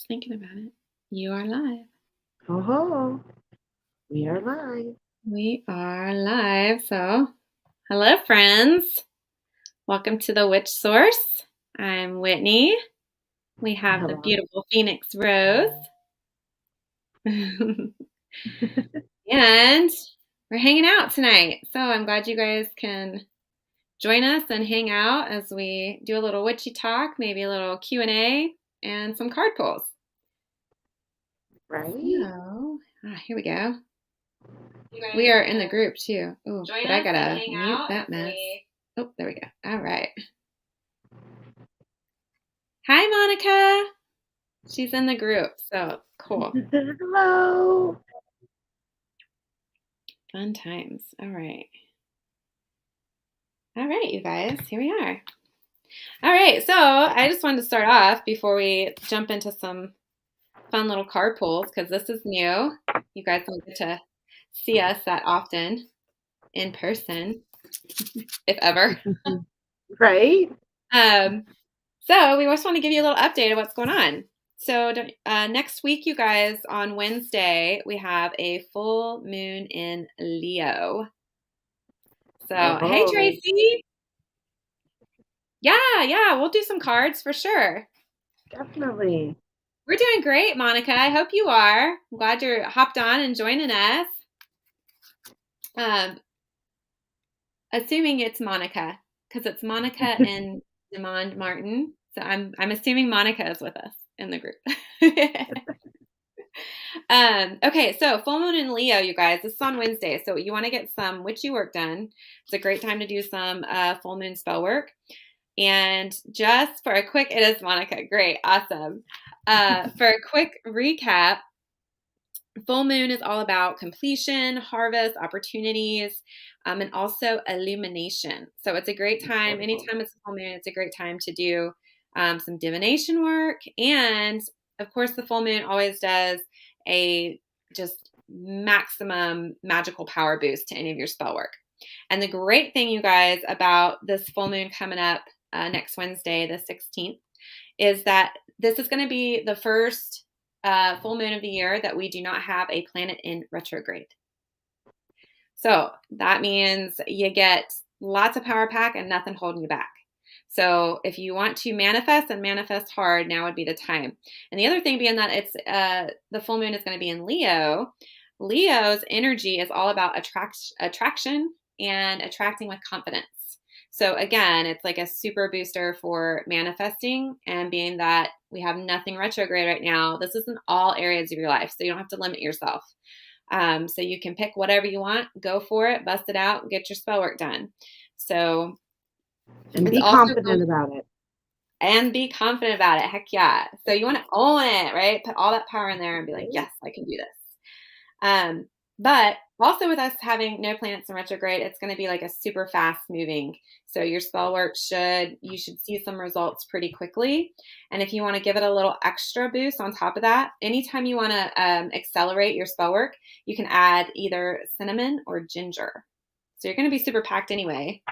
thinking about it. You are live. Oh, we are live. We are live. So, hello, friends. Welcome to the Witch Source. I'm Whitney. We have the beautiful Phoenix Rose. And we're hanging out tonight. So, I'm glad you guys can join us and hang out as we do a little witchy talk, maybe a little Q&A, and some card pulls. Right. So, here we go. We are in the group too. Oh, but I gotta mute that mess. Oh, there we go. All right. Hi, Monica. She's in the group, so cool. Hello. Fun times. All right. All right, you guys. Here we are. All right. So I just wanted to start off before we jump into some fun little card pulls because this is new. You guys don't get to see us that often in person, if ever. Right. So we just want to give you a little update of what's going on. So next week, you guys, on Wednesday, we have a full moon in Leo. So, Hey, Tracy. Yeah, we'll do some cards for sure. Definitely. We're doing great, Monica. I hope you are. I'm glad you're hopped on and joining us. Assuming it's Monica, because it's Monica and Demond Martin. So I'm assuming Monica is with us in the group. Okay, so full moon in Leo, you guys. This is on Wednesday, so you want to get some witchy work done. It's a great time to do some full moon spell work. And just for a quick, it is Monica. Great, awesome. For a quick recap, full moon is all about completion, harvest, opportunities, and also illumination. So it's a great time. Anytime it's a full moon, it's a great time to do some divination work. And of course, the full moon always does a just maximum magical power boost to any of your spell work. And the great thing, you guys, about this full moon coming up next Wednesday, the 16th, is that this is going to be the first full moon of the year that we do not have a planet in retrograde. So that means you get lots of power pack and nothing holding you back. So if you want to manifest and manifest hard, now would be the time. And the other thing being that it's the full moon is going to be in Leo. Leo's energy is all about attraction and attracting with confidence. So again, it's like a super booster for manifesting, and being that we have nothing retrograde right now, this is in all areas of your life. So you don't have to limit yourself. So you can pick whatever you want, go for it, bust it out, get your spell work done. So and be confident about it. And be confident about it. Heck yeah. So you want to own it, right? Put all that power in there and be like, yes, I can do this. But also with us having no planets in retrograde, it's going to be like a super fast moving. So your spell work you should see some results pretty quickly. And if you want to give it a little extra boost on top of that, anytime you want to accelerate your spell work, you can add either cinnamon or ginger. So you're going to be super packed anyway.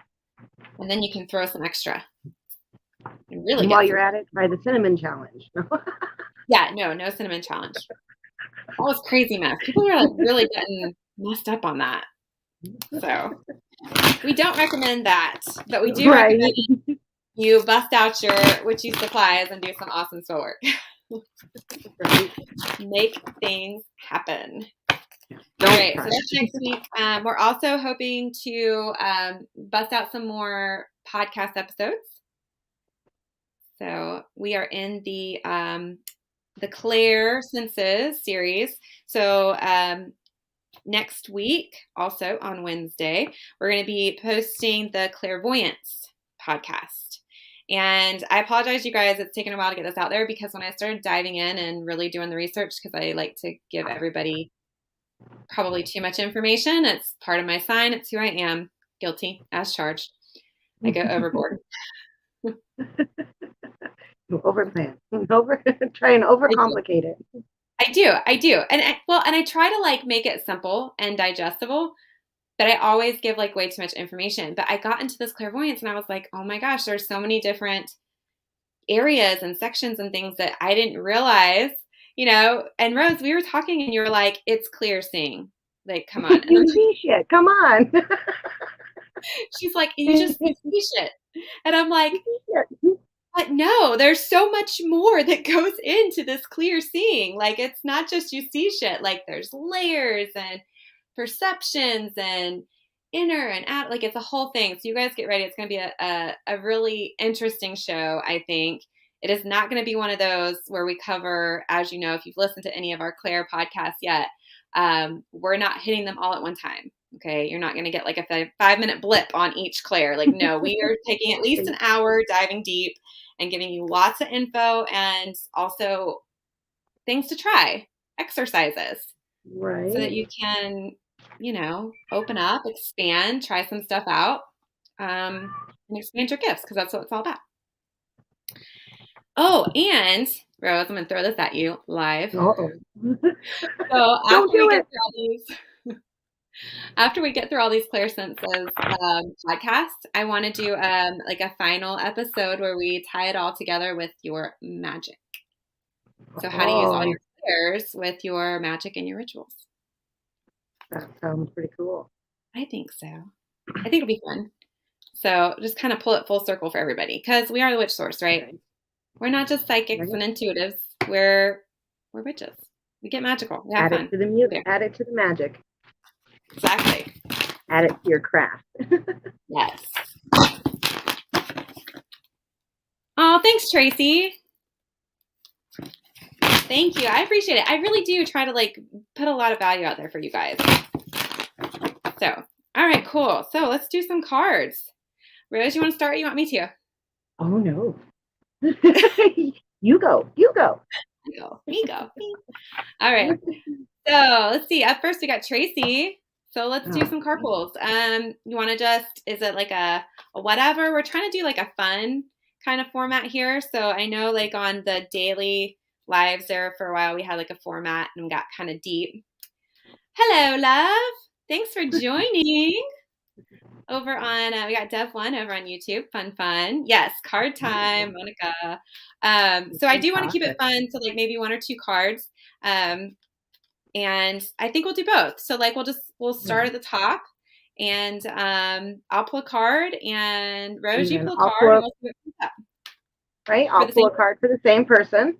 And then you can throw some extra. And while you're at it, try the cinnamon challenge. Yeah, no cinnamon challenge. That was crazy mess. People were like really getting messed up on that. So we don't recommend that, but we do recommend you bust out your witchy supplies and do some awesome spell work. Right. Make things happen. All right, so that's next week. We're also hoping to bust out some more podcast episodes. So we are in the Claire Senses series. So next week, also on Wednesday, we're going to be posting the Clairvoyance Podcast. And I apologize, you guys, it's taken a while to get this out there because when I started diving in and really doing the research, because I like to give everybody probably too much information. It's part of my sign. It's who I am. Guilty as charged. I go overboard. Overplan. Try and overcomplicate it. I do. And I try to like make it simple and digestible, but I always give like way too much information. But I got into this clairvoyance and I was like, oh my gosh, there's so many different areas and sections and things that I didn't realize and Rose, we were talking and you were like, it's clear seeing. Like, come on. You see shit. Come on. She's like, you just see shit. And I'm like, but no, there's so much more that goes into this clear seeing. Like, it's not just you see shit. Like, there's layers and perceptions and inner and out. Like, it's a whole thing. So you guys get ready. It's going to be a really interesting show, I think. It is not going to be one of those where we cover, as you know, if you've listened to any of our Claire podcasts yet, we're not hitting them all at one time. Okay. You're not going to get like a 5-minute blip on each Claire. Like, no, we are taking at least an hour diving deep and giving you lots of info and also things to try, exercises. Right. So that you can, open up, expand, try some stuff out, and expand your gifts, because that's what it's all about. Oh, and Rose, I'm going to throw this at you live. Uh-oh. So after we get through all these Claire Senses podcasts, I want to do like a final episode where we tie it all together with your magic. So how to use all your Clairs with your magic and your rituals. That sounds pretty cool. I think so. I think it'll be fun. So just kind of pull it full circle for everybody, because we are the witch source, right? We're not just psychics and intuitives. We're witches. We get magical. We have fun. Add it to the music. Add it to the magic. Exactly. Add it to your craft. Yes. Oh, thanks, Tracy. Thank you. I appreciate it. I really do try to put a lot of value out there for you guys. So, all right, cool. So let's do some cards. Rose, you want to start? Or you want me to? Oh, no. You go. Me go. All right. So let's see. Up first, we got Tracy. So let's do some card pulls. You want to is it like a whatever? We're trying to do like a fun kind of format here. So I know like on the daily lives there for a while, we had like a format and got kind of deep. Hello, love. Thanks for joining. Over on, we got Dev1 over on YouTube. Fun. Yes, card time, Monica. So I do want to keep it fun. So like maybe 1 or 2 cards. And I think we'll do both. So like we'll start at the top, and I'll pull a card, and Rose, you pull a card, and we'll see what comes up. Right, I'll pull a card for the same person.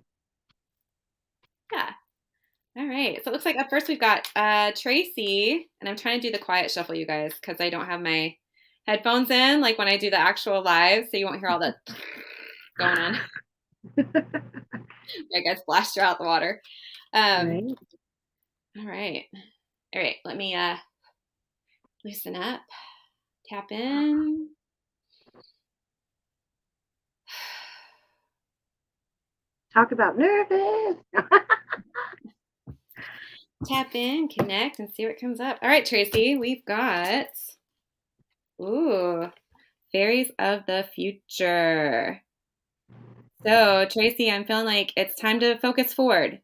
Yeah. All right. So it looks like up first we've got Tracy, and I'm trying to do the quiet shuffle, you guys, because I don't have my headphones in, like when I do the actual live, so you won't hear all that going on. I guys splashed her out the water. Right. All right. Let me loosen up. Tap in. Talk about nervous. Tap in, connect, and see what comes up. All right, Tracy, we've got Fairies of the Future. So, Tracy, I'm feeling like it's time to focus forward.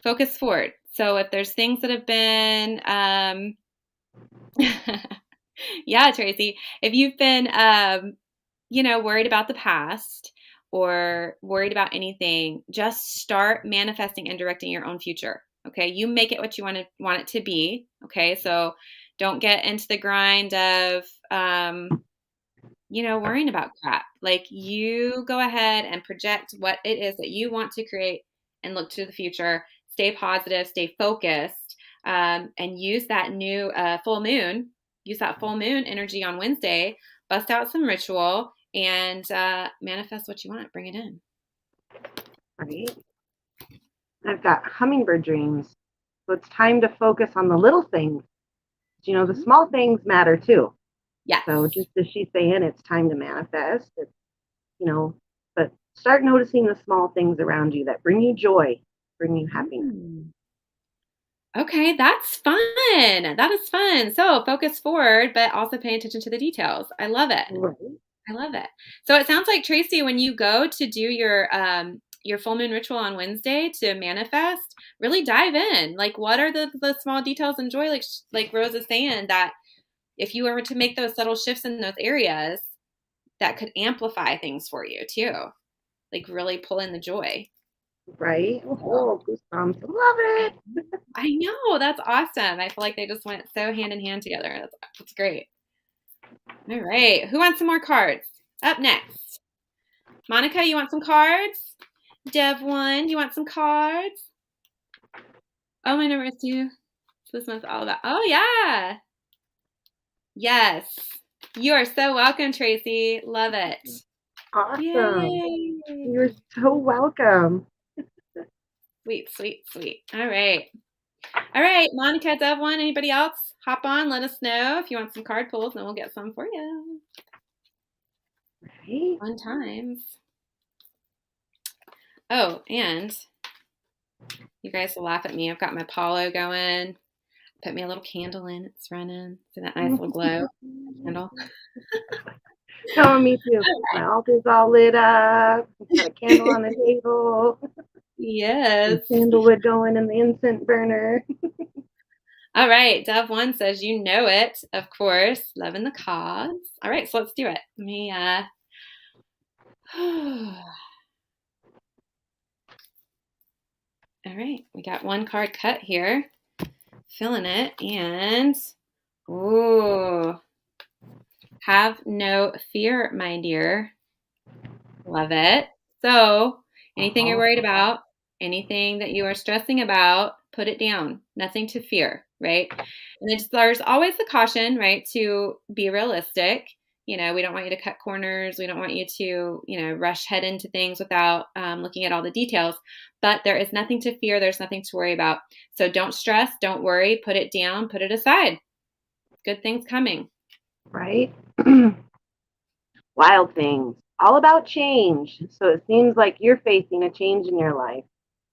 So if there's things that have been, yeah, Tracy, if you've been, worried about the past or worried about anything, just start manifesting and directing your own future. Okay. You make it what you want it to be. Okay. So don't get into the grind of, worrying about crap. Like, you go ahead and project what it is that you want to create and look to the future. Stay positive, stay focused, and use that new full moon. Use that full moon energy on Wednesday. Bust out some ritual and manifest what you want. Bring it in. Right. I've got hummingbird dreams. So it's time to focus on the little things. The small things matter too. Yeah. So just as she's saying, it's time to manifest. It's, but start noticing the small things around you that bring you joy, bring you happiness. Okay, that's fun. That is fun. So focus forward, but also pay attention to the details. I love it. Right. I love it. So it sounds like, Tracy, when you go to do your full moon ritual on Wednesday to manifest, really dive in. Like, what are the small details and joy, like Rose is saying, that if you were to make those subtle shifts in those areas, that could amplify things for you too. Like, really pull in the joy. Right? Oh, goosebumps. Love it. I know. That's awesome. I feel like they just went so hand in hand together. That's great. All right. Who wants some more cards? Up next. Monica, you want some cards? Dev1, you want some cards? Oh, my number is 2. So this one's all about. Oh, yeah. Yes. You are so welcome, Tracy. Love it. Awesome. Yay. You're so welcome. Sweet, sweet, sweet. All right. All right, Monica, Dev1, anybody else? Hop on, let us know if you want some card pulls, and we'll get some for you. Right? Fun times. Oh, and you guys will laugh at me. I've got my Apollo going. Put me a little candle in. It's running. See that nice little glow candle? No, me too. My altar's all lit up. Got a candle on the table. Yes. Sandalwood going in the incense burner. All right. Dev1 says you know it, of course. Loving the cards. All right, so let's do it. Let me All right, we got one card cut here. Filling it, and ooh, have no fear, my dear. Love it. So, anything you're worried about, anything that you are stressing about, put it down. Nothing to fear, right? And there's always the caution, right, to be realistic. We don't want you to cut corners. We don't want you to, rush head into things without looking at all the details. But there is nothing to fear. There's nothing to worry about. So don't stress. Don't worry. Put it down. Put it aside. Good things coming. Right? Wild things. All about change. So it seems like you're facing a change in your life.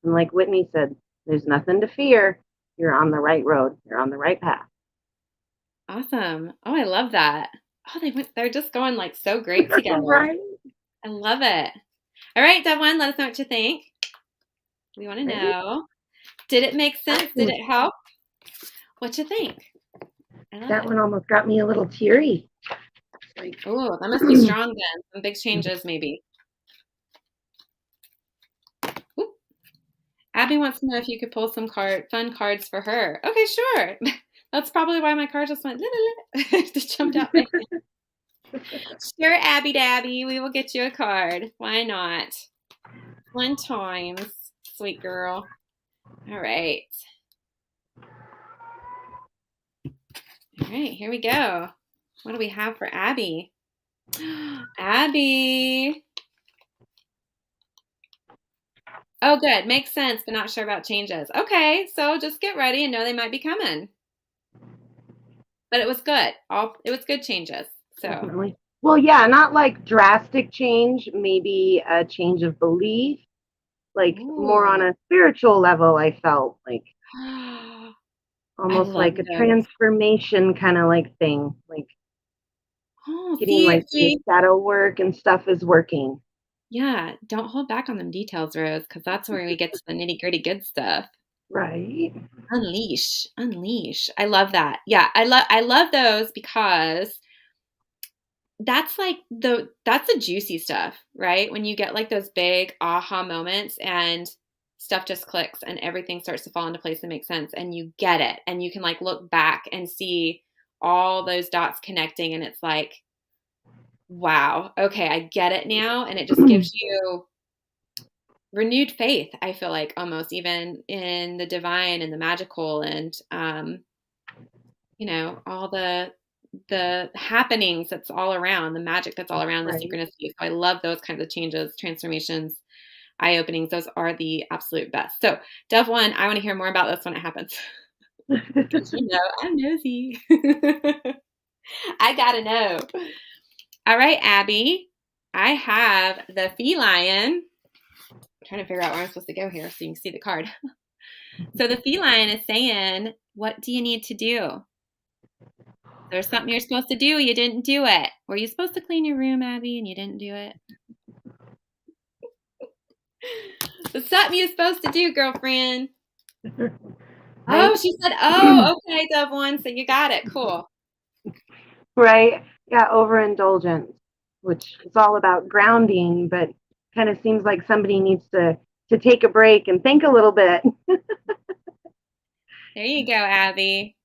And like Whitney said, there's nothing to fear. You're on the right road. You're on the right path. Awesome. Oh, I love that. Oh, they're just going like so great together. Right? I love it. All right, Dev1, let us know what you think. We want to know. Did it make sense? Did it help? What you think? That one almost got me a little teary. Oh, that must be strong then. Some big changes maybe. Ooh. Abby wants to know if you could pull some fun cards for her. Okay, sure. That's probably why my card just went just jumped out. Sure, Abby Dabby, we will get you a card. Why not? Fun times, sweet girl. All right. All right, here we go. What do we have for Abby? Abby. Oh, good. Makes sense, but not sure about changes. Okay, so just get ready and know they might be coming. But it was good. It was good changes. So. Definitely. Well, yeah, not like drastic change, maybe a change of belief, like more on a spiritual level, I felt like almost like a transformation kind of like thing, like getting like the shadow work and stuff is working. Yeah, don't hold back on them details, Rose, because that's where we get to the nitty-gritty good stuff. Right. Unleash. I love that. Yeah, I love those because that's like that's the juicy stuff, right? When you get like those big aha moments and stuff just clicks and everything starts to fall into place and make sense and you get it and you can like look back and see all those dots connecting and it's like, wow, okay, I get it now. And it just gives you renewed faith, I feel like, almost even in the divine and the magical and all the happenings that's all around, the magic that's all around, the synchronicity. So I love those kinds of changes, transformations, eye openings. Those are the absolute best. So Dev1, I want to hear more about this when it happens. Because I'm nosy. I gotta know. All right, Abby, I have the feline. I'm trying to figure out where I'm supposed to go here so you can see the card. So the feline is saying, what do you need to do? There's something you're supposed to do. You didn't do it. Were you supposed to clean your room, Abby, and you didn't do it? There's something you're supposed to do, girlfriend. Oh, she said, oh, okay, Dev1, so you got it. Cool. Right. Yeah, overindulgence, which is all about grounding, but kind of seems like somebody needs to to take a break and think a little bit. There you go, Abby.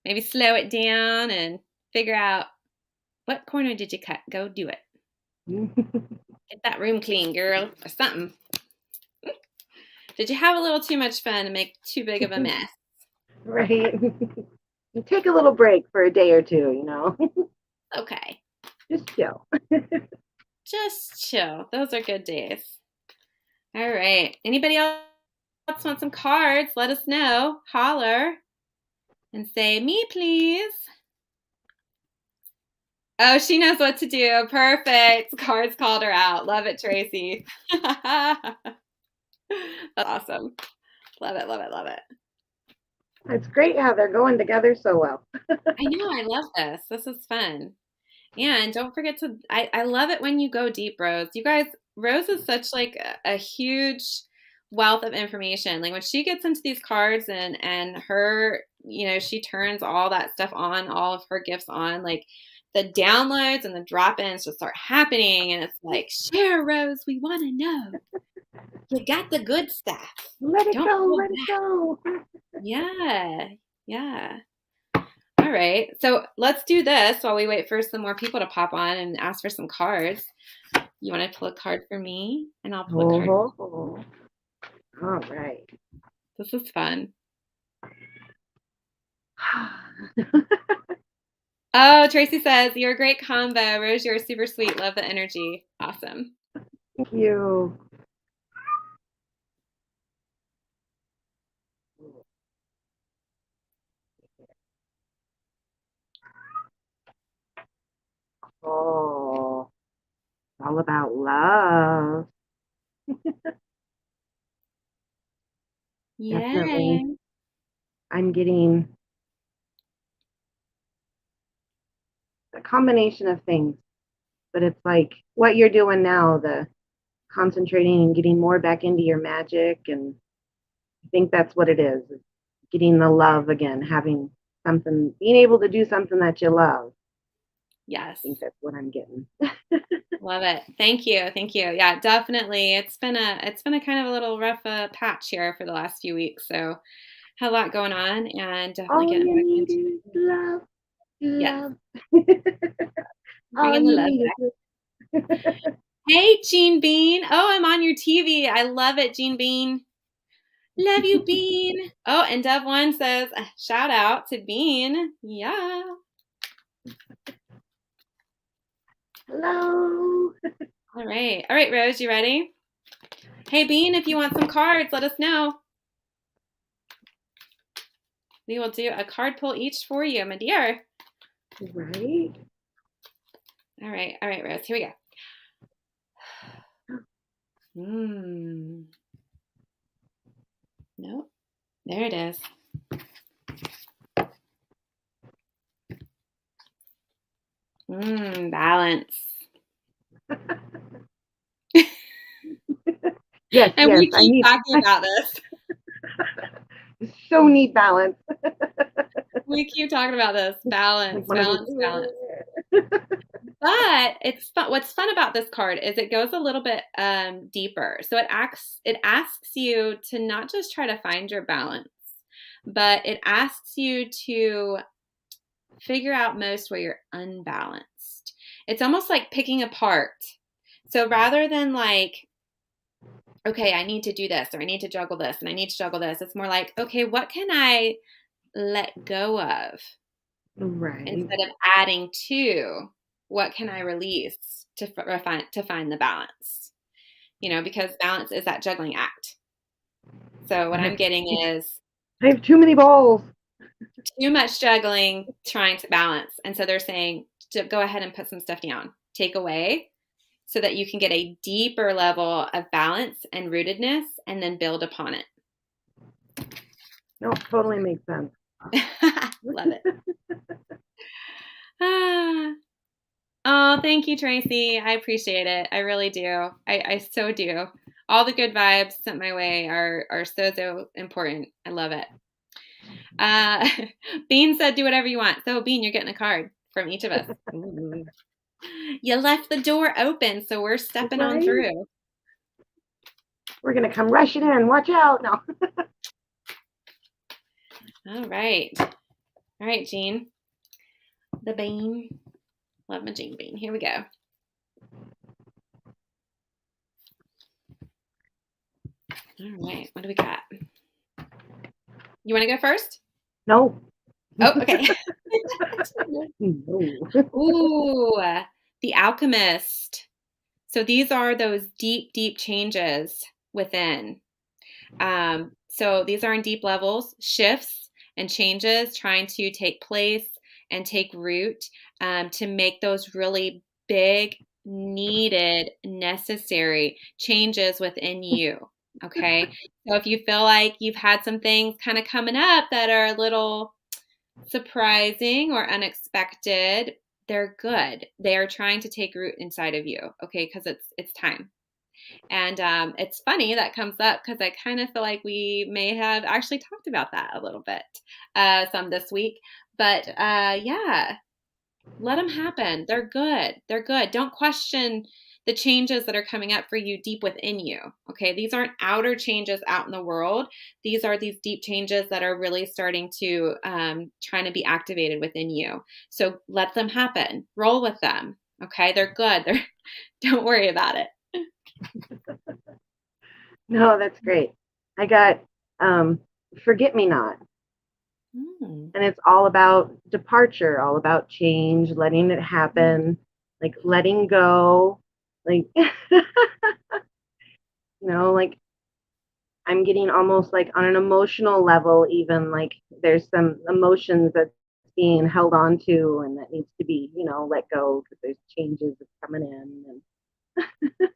Maybe slow it down and figure out what corner did you cut. Go do it. Get that room clean, girl, or something. Did you have a little too much fun and make too big of a mess? Right. Take a little break for a day or two, Okay. Just chill. Just chill. Those are good days. All right. Anybody else want some cards? Let us know. Holler and say, me, please. Oh, she knows what to do. Perfect. Cards called her out. Love it, Tracy. That's awesome. Love it, love it, love it. It's great how they're going together so well. I know. I love this. This is fun. And don't forget to, I love it when you go deep, Rose. You guys, Rose is such like a huge wealth of information. Like when she gets into these cards and her, she turns all that stuff on, all of her gifts on, like the downloads and the drop-ins just start happening. And it's like, share, Rose, we want to know. You got the good stuff. Let it go. Yeah. Yeah. All right. So let's do this while we wait for some more people to pop on and ask for some cards. You want to pull a card for me? And I'll pull a card. All right. This is fun. Oh, Tracy says, you're a great combo. Rose, you're super sweet. Love the energy. Awesome. Thank you. Oh, it's all about love. Yeah. Definitely. I'm getting a combination of things, but it's like what you're doing now, the concentrating and getting more back into your magic. And I think that's what it is, getting the love again, having something, being able to do something that you love. Yes. I think that's what I'm getting. Love it. Thank you. Thank you. Yeah, definitely. It's been a kind of a little rough patch here for the last few weeks. So had a lot going on and definitely All getting you back need into is love. yes. All Bringing the you love need back. is Hey, Jean Bean. Oh, I'm on your TV. I love it, Jean Bean. Love you, Bean. Oh, and Dove One says, shout out to Bean. Yeah. hello. All right. All right, Rose, you ready? Hey, Bean, if you want some cards, let us know. We will do a card pull each for you, my dear. Right. All right, Rose. Here we go. Nope. There it is. Balance. Yes, And yes. we keep talking about this. So need balance. We keep talking about this. Balance, Like balance, balance. But it's fun. What's fun about this card is it goes a little bit deeper. So it asks you to not just try to find your balance, but it asks you to figure out most where you're unbalanced. It's almost like picking apart. So rather than like, okay, I need to do this, or I need to juggle this, and I need to juggle this, it's more like, okay, what can I let go of? Right. Instead of adding to, what can I release to find the balance? Because balance is that juggling act. So what I'm getting is I have too many balls. too much juggling trying to balance. And so they're saying to go ahead and put some stuff down, take away so that you can get a deeper level of balance and rootedness and then build upon it. No, totally makes sense. Love it. Oh, thank you, Tracy. I appreciate it. I really do. I so do. All the good vibes sent my way are so important. I love it. Bean said, do whatever you want. So, Bean, you're getting a card from each of us. You left the door open, so we're stepping on through. We're going to come rushing in. Watch out. No. All right. All right, Jean. The bean. Love my Jean bean. Here we go. All right. What do we got? You want to go first? No. Oh, okay. No. Ooh, the Alchemist. So these are those deep, deep changes within. So these are in deep levels, shifts and changes trying to take place and take root to make those really big, needed, necessary changes within you. Okay. So if you feel like you've had some things kind of coming up that are a little surprising or unexpected, they're good. They are trying to take root inside of you. Okay. Because it's time. And it's funny that comes up because I kind of feel like we may have actually talked about that a little bit some this week. But yeah, let them happen. They're good. They're good. Don't question the changes that are coming up for you deep within you. Okay, these aren't outer changes out in the world. These are these deep changes that are really starting to trying to be activated within you. So let them happen. Roll with them. Okay, they're good. Don't worry about it. No, that's great. I got Forget Me Not. And it's all about departure, all about change, letting it happen, like letting go. Like, like I'm getting almost like on an emotional level, even like there's some emotions that's being held on to and that needs to be, let go because there's changes that's coming in. And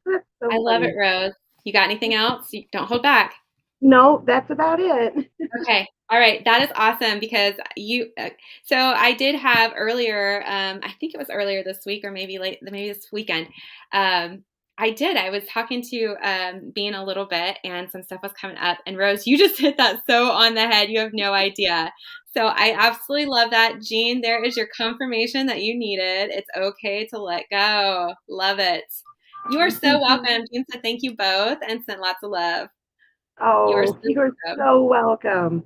that's so I love it, Rose. You got anything else? Don't hold back. No, that's about it. Okay. All right. That is awesome because so I did have earlier, I think it was earlier this week or maybe this weekend. I was talking to Bean a little bit and some stuff was coming up. And Rose, you just hit that so on the head. You have no idea. So I absolutely love that. Jean, there is your confirmation that you needed. It's okay to let go. Love it. You are so welcome. Jean said thank you both and sent lots of love. Oh, you're so welcome.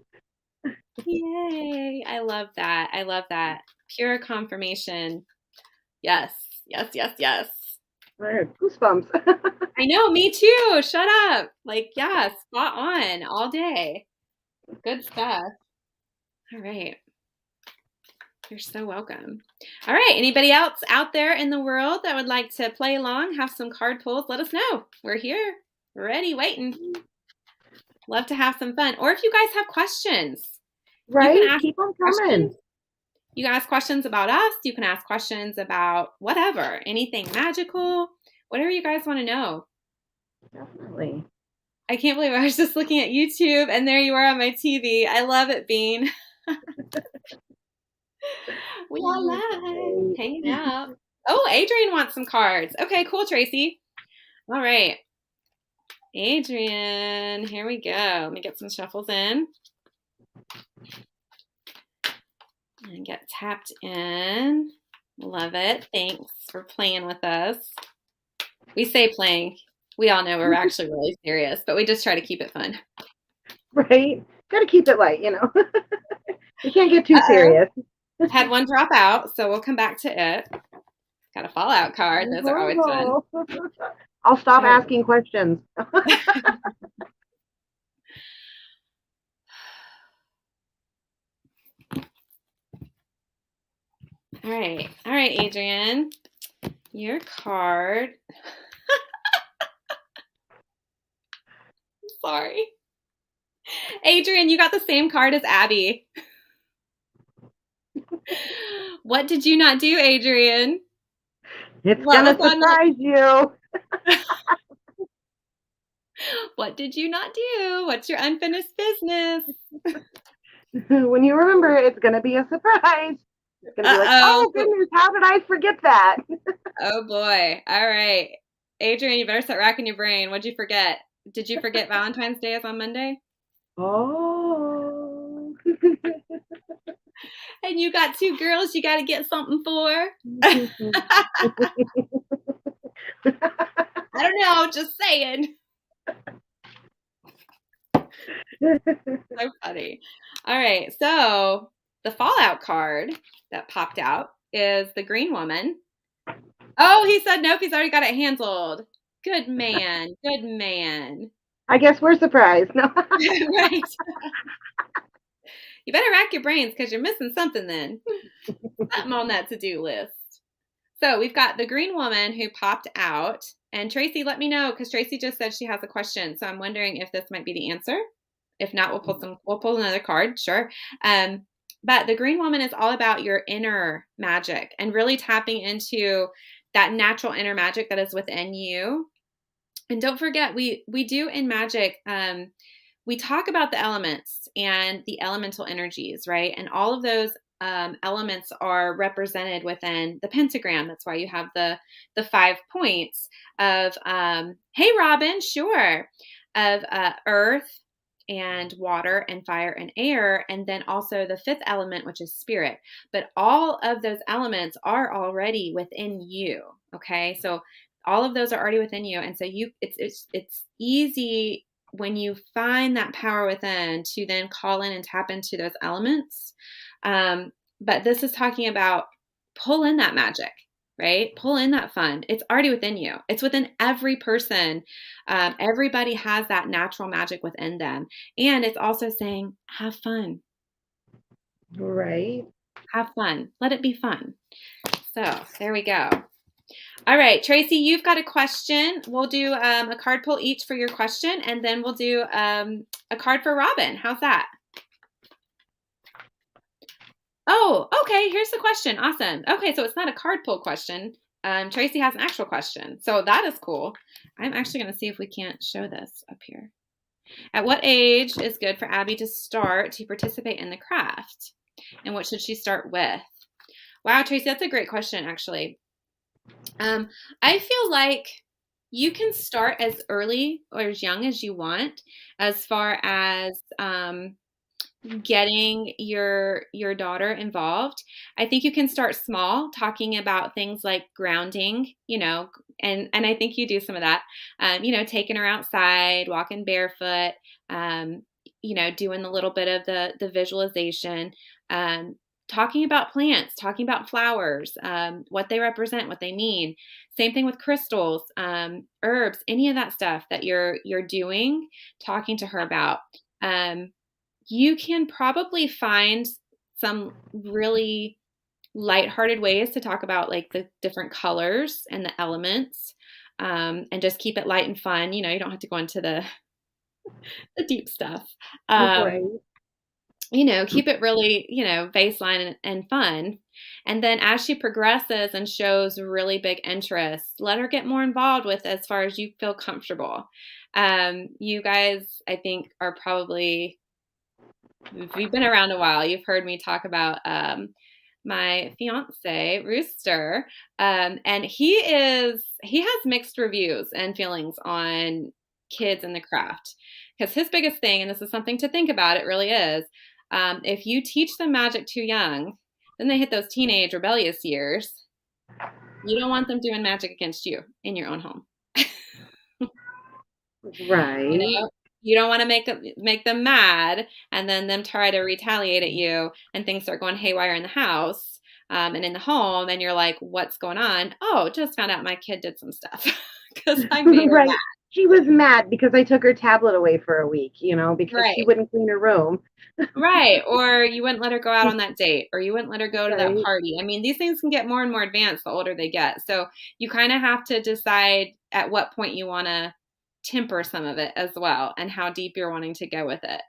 Yay. I love that. I love that. Pure confirmation. Yes. Yes, yes, yes. Goosebumps. I know, me too. Shut up. Like, yeah, spot on all day. Good stuff. All right. You're so welcome. All right. Anybody else out there in the world that would like to play along, have some card pulls, let us know. We're here, ready, waiting. Love to have some fun. Or if you guys have questions, right? You can ask Keep them questions. coming. You can ask questions about us. You can ask questions about whatever, anything magical, whatever you guys want to know. Definitely. I can't believe I was just looking at YouTube and there you are on my TV. I love it, Bean. We all live, hanging out. Oh, Adrian wants some cards. Okay, cool, Tracy. All right. Adrian, here we go. Let me get some shuffles in. And get tapped in. Love it. Thanks for playing with us. We say playing. We all know we're actually really serious, but we just try to keep it fun. Right? Got to keep it light, We can't get too serious. Had one drop out, so we'll come back to it. Got a Fallout card. Those are always fun. I'll stop asking questions. All right, Adrian. Your card. Sorry. Adrian, you got the same card as Abby. What did you not do, Adrian? It's going to surprise you. What did you not do? What's your unfinished business? When you remember, it's going to be a surprise. It's going to be like, oh, goodness, how did I forget that? Oh, boy. All right. Adrian, you better start racking your brain. What'd you forget? Did you forget Valentine's Day is on Monday? Oh. And you got 2 girls you got to get something for? I don't know. Just saying. So funny. All right. So the Fallout card that popped out is the Green Woman. Oh, he said nope. He's already got it handled. Good man. Good man. I guess we're surprised. No. Right. You better rack your brains because you're missing something then. Something on that to-do list. So we've got the Green Woman who popped out. And Tracy, let me know because Tracy just said she has a question. So I'm wondering if this might be the answer. If not, we'll pull another card, sure. But the Green Woman is all about your inner magic and really tapping into that natural inner magic that is within you. And don't forget, we do in magic, we talk about the elements and the elemental energies, right? And all of those elements are represented within the pentagram. That's why you have the 5 points of, hey, Robin, sure, of earth and water and fire and air, and then also the 5th element, which is spirit. But all of those elements are already within you. Okay, so all of those are already within you, and so it's easy when you find that power within to then call in and tap into those elements. But this is talking about pull in that magic, right? Pull in that fun. It's already within you. It's within every person. Everybody has that natural magic within them. And it's also saying, have fun. Right. Have fun. Let it be fun. So there we go. All right, Tracy, you've got a question. We'll do a card pull each for your question, and then we'll do a card for Robin. How's that? Oh, okay. Here's the question. Awesome. Okay, so it's not a card pull question. Tracy has an actual question. So that is cool. I'm actually going to see if we can't show this up here. At what age is good for Abby to start to participate in the craft? And what should she start with? Wow, Tracy, that's a great question, actually. I feel like you can start as early or as young as you want as far as getting your daughter involved. I think you can start small, talking about things like grounding, and I think you do some of that, taking her outside, walking barefoot, doing a little bit of the visualization, talking about plants, talking about flowers, what they represent, what they mean. Same thing with crystals, herbs, any of that stuff that you're doing, talking to her about. You can probably find some really lighthearted ways to talk about like the different colors and the elements, and just keep it light and fun. You don't have to go into the deep stuff. Right. Keep it really, baseline and fun. And then as she progresses and shows really big interest, let her get more involved with as far as you feel comfortable. You guys, I think, are probably, if you've been around a while, you've heard me talk about my fiance, Rooster. And he has mixed reviews and feelings on kids in the craft. Because his biggest thing, and this is something to think about, it really is, if you teach them magic too young, then they hit those teenage rebellious years. You don't want them doing magic against you in your own home. Right. You don't want to make them mad and then them try to retaliate at you and things start going haywire in the house and in the home, and you're like, what's going on? Oh, just found out my kid did some stuff because I made her Right. mad. She was mad because I took her tablet away for a week, because Right. she wouldn't clean her room. Right. Or you wouldn't let her go out on that date, or you wouldn't let her go to that Right. party. I mean, these things can get more and more advanced the older they get. So you kind of have to decide at what point you want to temper some of it as well and how deep you're wanting to go with it.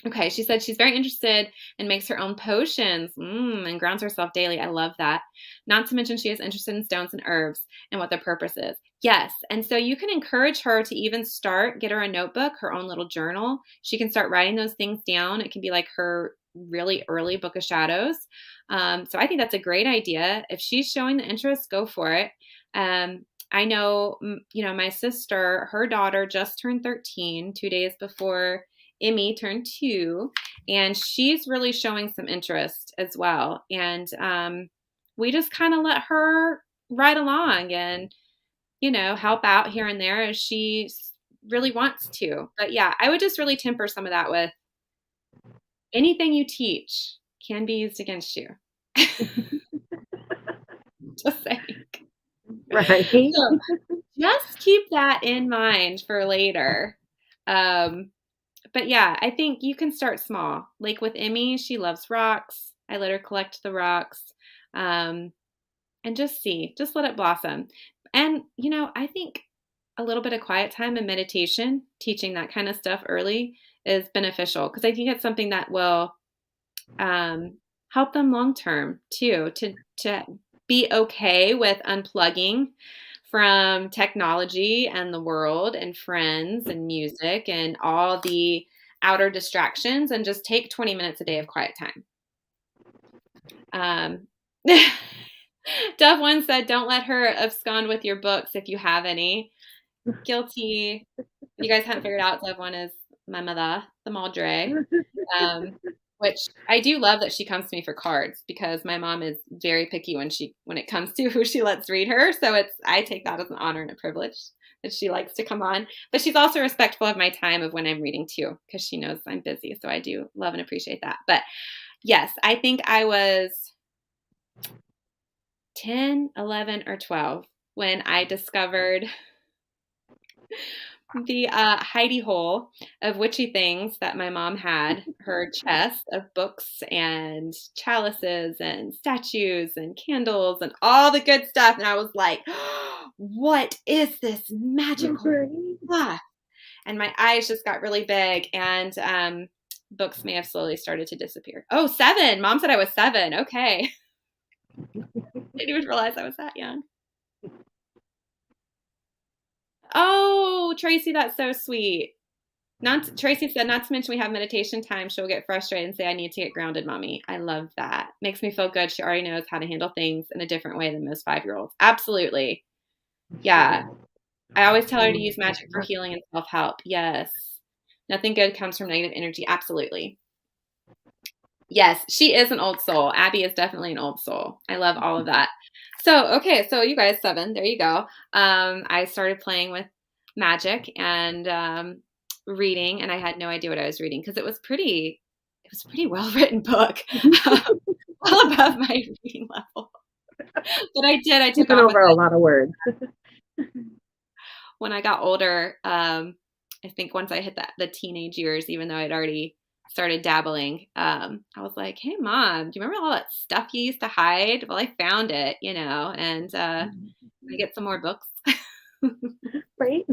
Okay, she said she's very interested and makes her own potions and grounds herself daily. I love that. Not to mention she is interested in stones and herbs and what their purpose is. Yes, and so you can encourage her to even get her a notebook, her own little journal. She can start writing those things down. It can be like her really early book of shadows. So I think that's a great idea. If she's showing the interest, go for it. I know, my sister, her daughter just turned 13 2 days before Emmy turned 2, and she's really showing some interest as well. And we just kind of let her ride along and, help out here and there as she really wants to. But yeah, I would just really temper some of that with anything you teach can be used against you. Just saying. Right. So just keep that in mind for later. But yeah, I think you can start small. Like with Emmy, she loves rocks. I let her collect the rocks. And just let it blossom. And, I think a little bit of quiet time and meditation, teaching that kind of stuff early is beneficial because I think it's something that will help them long term too, to be okay with unplugging from technology and the world and friends and music and all the outer distractions and just take 20 minutes a day of quiet time. Dove One said, don't let her abscond with your books if you have any. Guilty. You guys haven't figured out, Dove One is my mother, the Madre. Which I do love that she comes to me for cards because my mom is very picky when it comes to who she lets read her. So I take that as an honor and a privilege that she likes to come on. But she's also respectful of my time of when I'm reading too, because she knows I'm busy. So I do love and appreciate that. But yes, I think I was 10, 11, or 12 when I discovered the hidey hole of witchy things that my mom had, her chest of books and chalices and statues and candles and all the good stuff. And I was like, what is this magical stuff? And my eyes just got really big and books may have slowly started to disappear. Oh, 7. Mom said I was 7. Okay. Didn't even realize I was that young. Oh, Tracy, that's so sweet. Tracy said, not to mention we have meditation time. She'll get frustrated and say, I need to get grounded, mommy. I love that. Makes me feel good. She already knows how to handle things in a different way than most 5-year-olds. Absolutely. Yeah. I always tell her to use magic for healing and self-help. Yes. Nothing good comes from negative energy. Absolutely. Yes, she is an old soul. Abby is definitely an old soul. I love all of that. So, okay, so you guys, 7, there you go. I started playing with magic and reading, and I had no idea what I was reading because it was a pretty well-written book, well above my reading level. But I took off over a lot of words. When I got older, I think once I hit the teenage years, even though I'd already started dabbling, I was like, hey, Mom, do you remember all that stuff you used to hide? Well, I found it, and I get some more books. Right?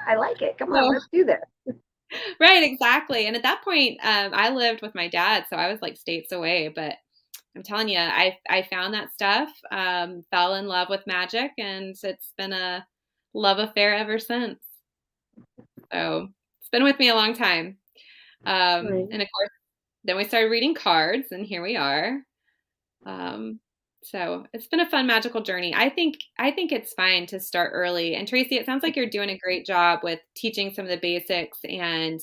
I like it. Come on, let's do this. Right, exactly. And at that point, I lived with my dad, so I was like states away. But I'm telling you, I found that stuff, fell in love with magic, and it's been a love affair ever since. So it's been with me a long time. Right. And of course, then we started reading cards, and here we are. So it's been a fun, magical journey. I think it's fine to start early. And Tracy, it sounds like you're doing a great job with teaching some of the basics and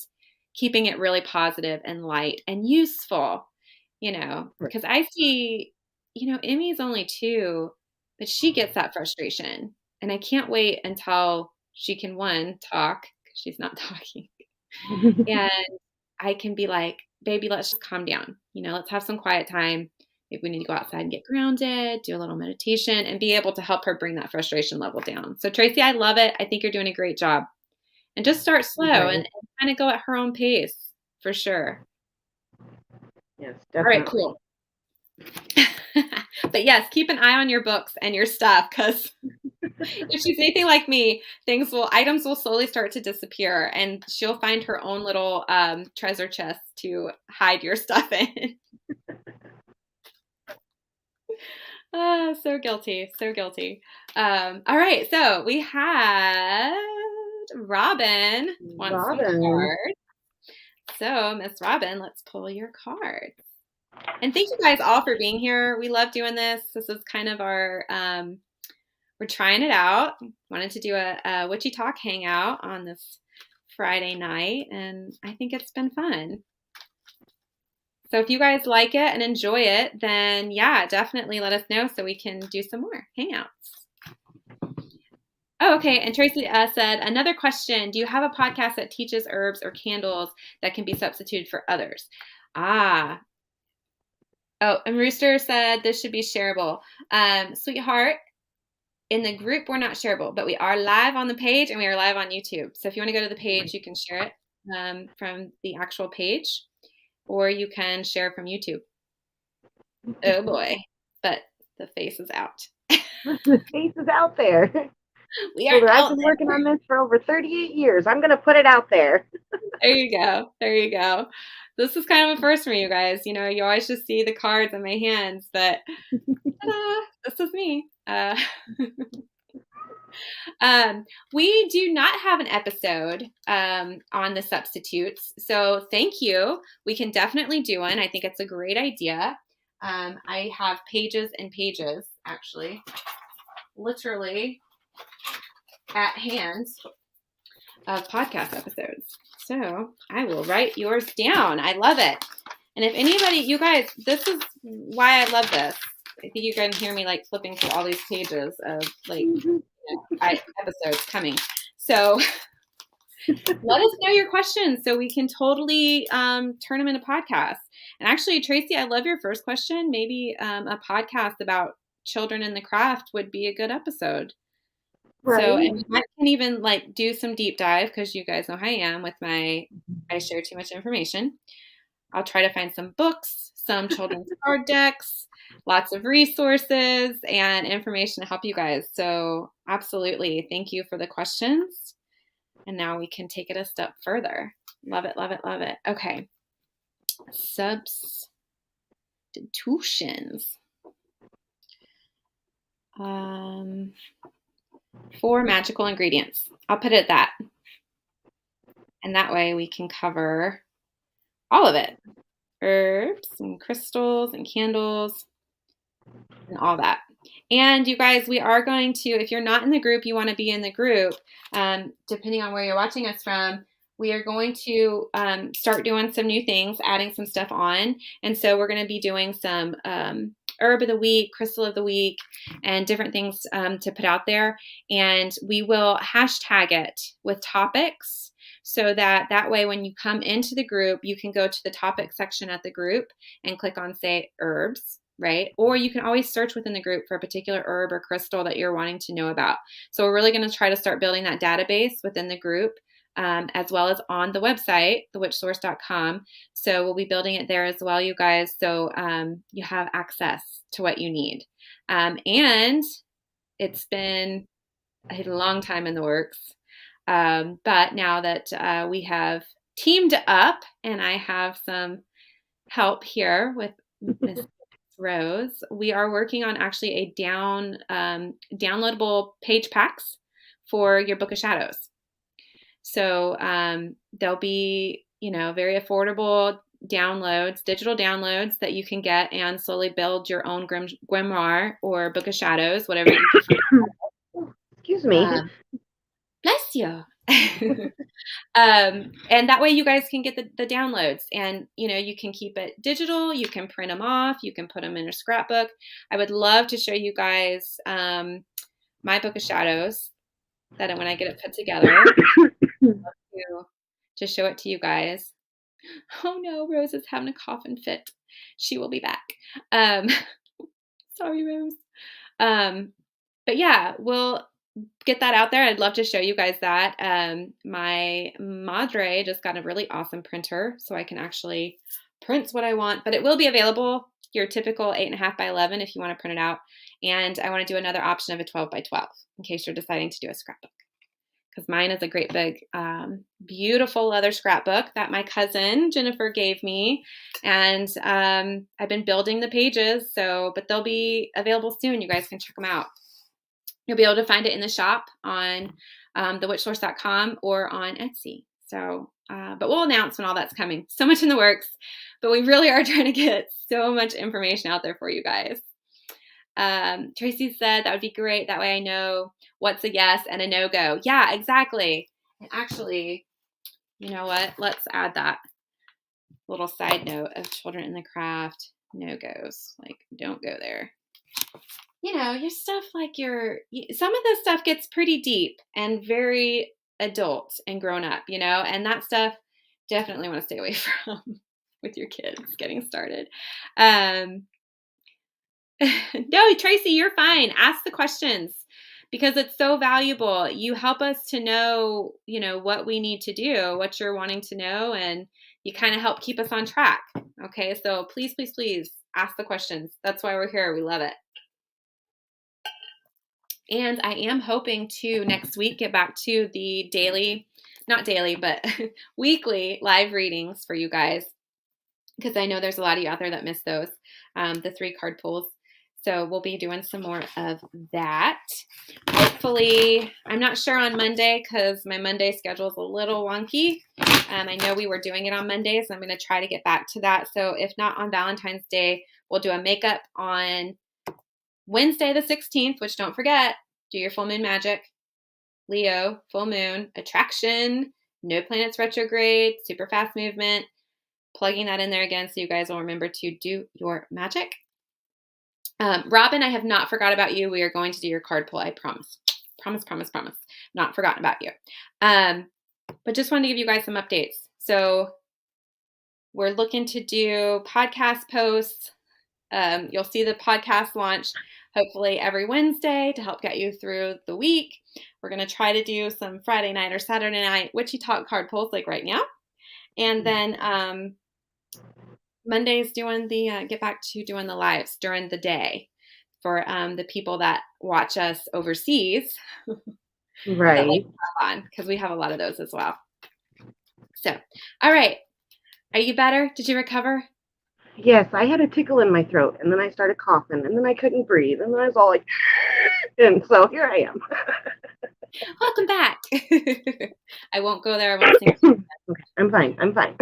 keeping it really positive and light and useful, because I see, Emmy's only 2, but she gets that frustration. And I can't wait until she can, talk, because she's not talking. And I can be like, baby, let's just calm down. Let's have some quiet time. If we need to go outside and get grounded, do a little meditation, and be able to help her bring that frustration level down. So Tracy, I love it. I think you're doing a great job. And just start slow and kind of go at her own pace, for sure. Yes, definitely. All right, cool. But yes, keep an eye on your books and your stuff, because if she's anything like me, items will slowly start to disappear, and she'll find her own little treasure chest to hide your stuff in. So guilty. All right, so we had Robin wants some cards. So Miss Robin, let's pull your cards. And thank you guys all for being here. We love doing this. This is kind of our we're trying it out. Wanted to do a Witchy Talk hangout on this Friday night, and I think it's been fun. So if you guys like it and enjoy it, then yeah, definitely let us know so we can do some more hangouts. Oh, okay. And Tracy said, another question. Do you have a podcast that teaches herbs or candles that can be substituted for others? Ah. Oh, and Rooster said this should be shareable. Sweetheart, in the group, we're not shareable, but we are live on the page and we are live on YouTube. So if you want to go to the page, you can share it from the actual page, or you can share from YouTube. Oh boy, but the face is out. The face is out there. We are I've out been there. working on this for over 38 years. I'm going to put it out there. There you go. There you go. This is kind of a first for you guys. You know, you always just see the cards in my hands, but ta-da, this is me. We do not have an episode on the substitutes, so thank you. We can definitely do one. I think it's a great idea. I have pages and pages, actually, literally at hand of podcast episodes. So I will write yours down. I love it. And if anybody, you guys, this is why I love this. I think you can hear me like flipping through all these pages of like episodes coming. So let us know your questions so we can totally turn them into podcasts. And actually, Tracy, I love your first question. Maybe a podcast about children in the craft would be a good episode. Right. So, and I can even like do some deep dive because you guys know how I am with I share too much information. I'll try to find some books, some children's card decks, lots of resources and information to help you guys. So absolutely. Thank you for the questions. And now we can take it a step further. Love it, love it, love it. Okay. Substitutions. 4 magical ingredients. I'll put it at that. And that way we can cover all of it. Herbs and crystals and candles and all that. And you guys, we are going to, if you're not in the group, you want to be in the group, depending on where you're watching us from, we are going to start doing some new things, adding some stuff on. And so we're going to be doing some herb of the week, crystal of the week, and different things to put out there. And we will hashtag it with topics so that way when you come into the group, you can go to the topic section at the group and click on, say, herbs, right? Or you can always search within the group for a particular herb or crystal that you're wanting to know about. So we're really going to try to start building that database within the group. As well as on the website, thewitchsource.com. So we'll be building it there as well, you guys. So you have access to what you need. And it's been a long time in the works. But now that we have teamed up and I have some help here with Miss Rose, we are working on actually a downloadable page packs for your Book of Shadows. So there'll be, very affordable downloads, digital downloads that you can get and slowly build your own grimoire or Book of Shadows, whatever you prefer. Excuse me. Bless you. And that way you guys can get the downloads and, you can keep it digital. You can print them off. You can put them in a scrapbook. I would love to show you guys my Book of Shadows that when I get it put together. To show it to you guys. Oh no, Rose is having a coughing fit. She will be back. Sorry, Rose. But yeah, we'll get that out there. I'd love to show you guys that. My madre just got a really awesome printer, so I can actually print what I want, but it will be available, your typical 8.5 by 11 if you want to print it out. And I want to do another option of a 12 by 12 in case you're deciding to do a scrapbook. Because mine is a great big, beautiful leather scrapbook that my cousin Jennifer gave me. And I've been building the pages, but they'll be available soon. You guys can check them out. You'll be able to find it in the shop on thewitchsource.com or on Etsy. So, but we'll announce when all that's coming. So much in the works, but we really are trying to get so much information out there for you guys. Tracy said that would be great. That way I know what's a yes and a no-go. Yeah, exactly. And actually, you know what? Let's add that little side note of children in the craft no-goes. Like, don't go there. your stuff, like some of this stuff gets pretty deep and very adult and grown up, and that stuff definitely want to stay away from with your kids getting started. No, Tracy, you're fine. Ask the questions because it's so valuable. You help us to know, what we need to do, what you're wanting to know, and you kind of help keep us on track. Okay, so please, please, please ask the questions. That's why we're here. We love it. And I am hoping to next week get back to the not daily, but weekly live readings for you guys, because I know there's a lot of you out there that miss those, the 3 card pulls. So we'll be doing some more of that. Hopefully, I'm not sure on Monday because my Monday schedule is a little wonky. I know we were doing it on Mondays. So I'm going to try to get back to that. So if not on Valentine's Day, we'll do a makeup on Wednesday the 16th, which don't forget, do your full moon magic. Leo, full moon, attraction, no planets retrograde, super fast movement. Plugging that in there again so you guys will remember to do your magic. Robin, I have not forgot about you. We are going to do your card pull. I promise. Promise. Not forgotten about you. But just wanted to give you guys some updates. So we're looking to do podcast posts. You'll see the podcast launch hopefully every Wednesday to help get you through the week. We're going to try to do some Friday night or Saturday night Witchy Talk card pulls like right now. And then Monday's doing get back to doing the lives during the day for the people that watch us overseas. Right. Because we have a lot of those as well. So, all right. Are you better? Did you recover? Yes, I had a tickle in my throat, and then I started coughing, and then I couldn't breathe, and then I was all like, and so here I am. Welcome back. I won't go there. I won't sing. Okay, I'm fine.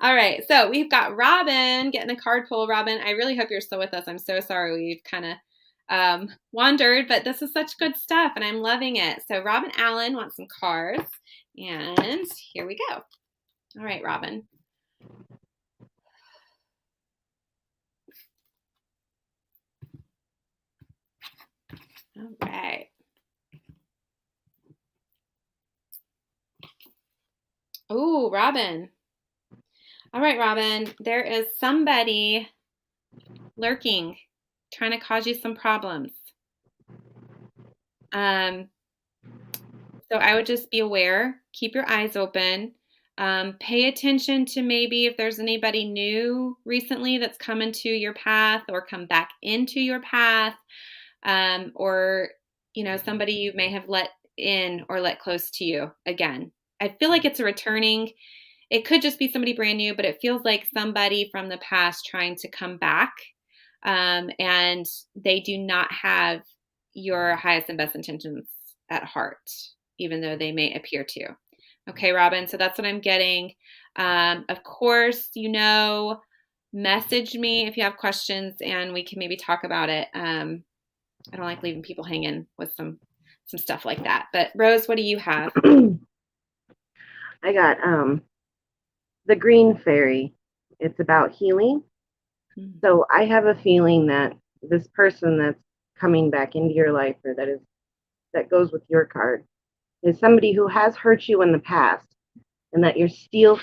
All right, so we've got Robin getting a card pull. Robin, I really hope you're still with us. I'm so sorry we've kind of wandered, but this is such good stuff, and I'm loving it. So Robin Allen wants some cards, and here we go. All right, Robin. All right. Oh, Robin. All right, Robin, there is somebody lurking, trying to cause you some problems. So I would just be aware, keep your eyes open, pay attention to maybe if there's anybody new recently that's come into your path or come back into your path, or, somebody you may have let in or let close to you again. I feel like it's a returning. It could just be somebody brand new, but it feels like somebody from the past trying to come back, and they do not have your highest and best intentions at heart, even though they may appear to. Okay, Robin, so that's what I'm getting. Of course, message me if you have questions and we can maybe talk about it. I don't like leaving people hanging with some stuff like that. But Rose, what do you have? I got the Green Fairy. It's about healing. Mm-hmm. So I have a feeling that this person that's coming back into your life, or that goes with your card, is somebody who has hurt you in the past, and that you're still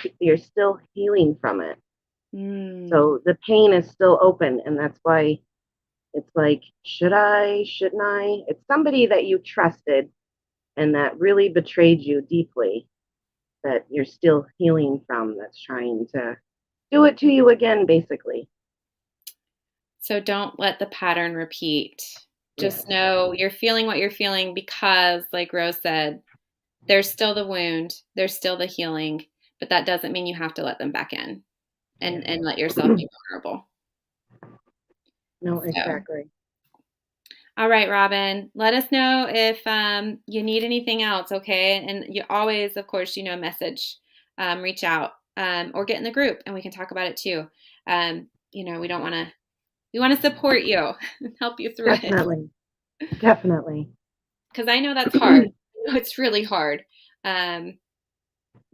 healing from it. So the pain is still open, and that's why it's like, shouldn't I? It's somebody that you trusted and that really betrayed you deeply, that you're still healing from, that's trying to do it to you again, basically. So don't let the pattern repeat. Just know you're feeling what you're feeling because, like Rose said, there's still the wound, there's still the healing, but that doesn't mean you have to let them back in and let yourself be vulnerable. No, exactly. All right, Robin, let us know if you need anything else, okay? And you always, of course, message, reach out, or get in the group and we can talk about it too. We want to support you and help you through it. Definitely. Because I know that's hard. It's really hard.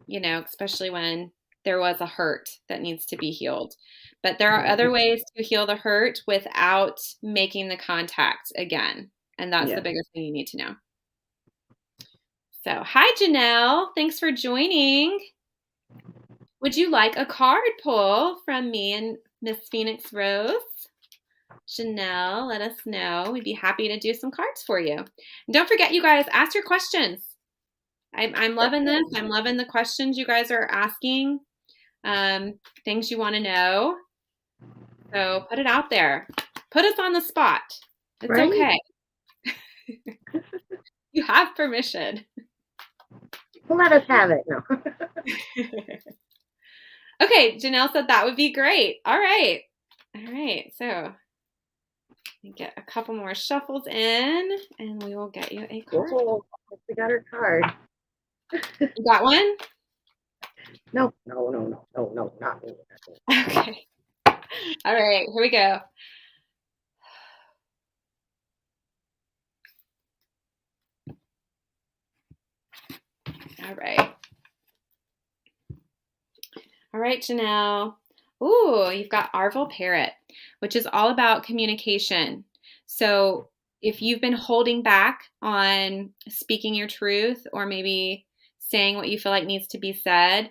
Especially when there was a hurt that needs to be healed. But there are other ways to heal the hurt without making the contact again. And that's the biggest thing you need to know. So, hi, Janelle. Thanks for joining. Would you like a card pull from me and Miss Phoenix Rose? Janelle, let us know. We'd be happy to do some cards for you. And don't forget, you guys, ask your questions. I'm loving this. I'm loving the questions you guys are asking, things you want to know. So put it out there. Put us on the spot. It's okay. You have permission. Let us have it. No. Okay, Janelle said that would be great. All right. So get a couple more shuffles in, and we will get you a card. Oh, we got her card. You got one? No, not me. Okay. All right, here we go. All right, Janelle. Ooh, you've got Arval Parrot, which is all about communication. So if you've been holding back on speaking your truth or maybe saying what you feel like needs to be said,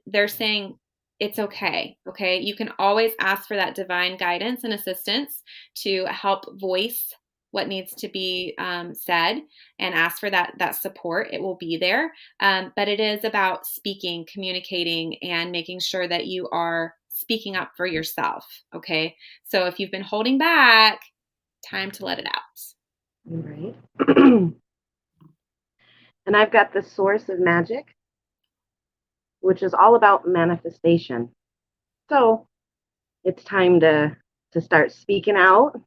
they're saying it's okay. Okay. You can always ask for that divine guidance and assistance to help voice what needs to be said and ask for that support. It will be there. But it is about speaking, communicating, and making sure that you are speaking up for yourself. Okay. So if you've been holding back, time to let it out. All right. And I've got the Source of Magic, which is all about manifestation. So it's time to start speaking out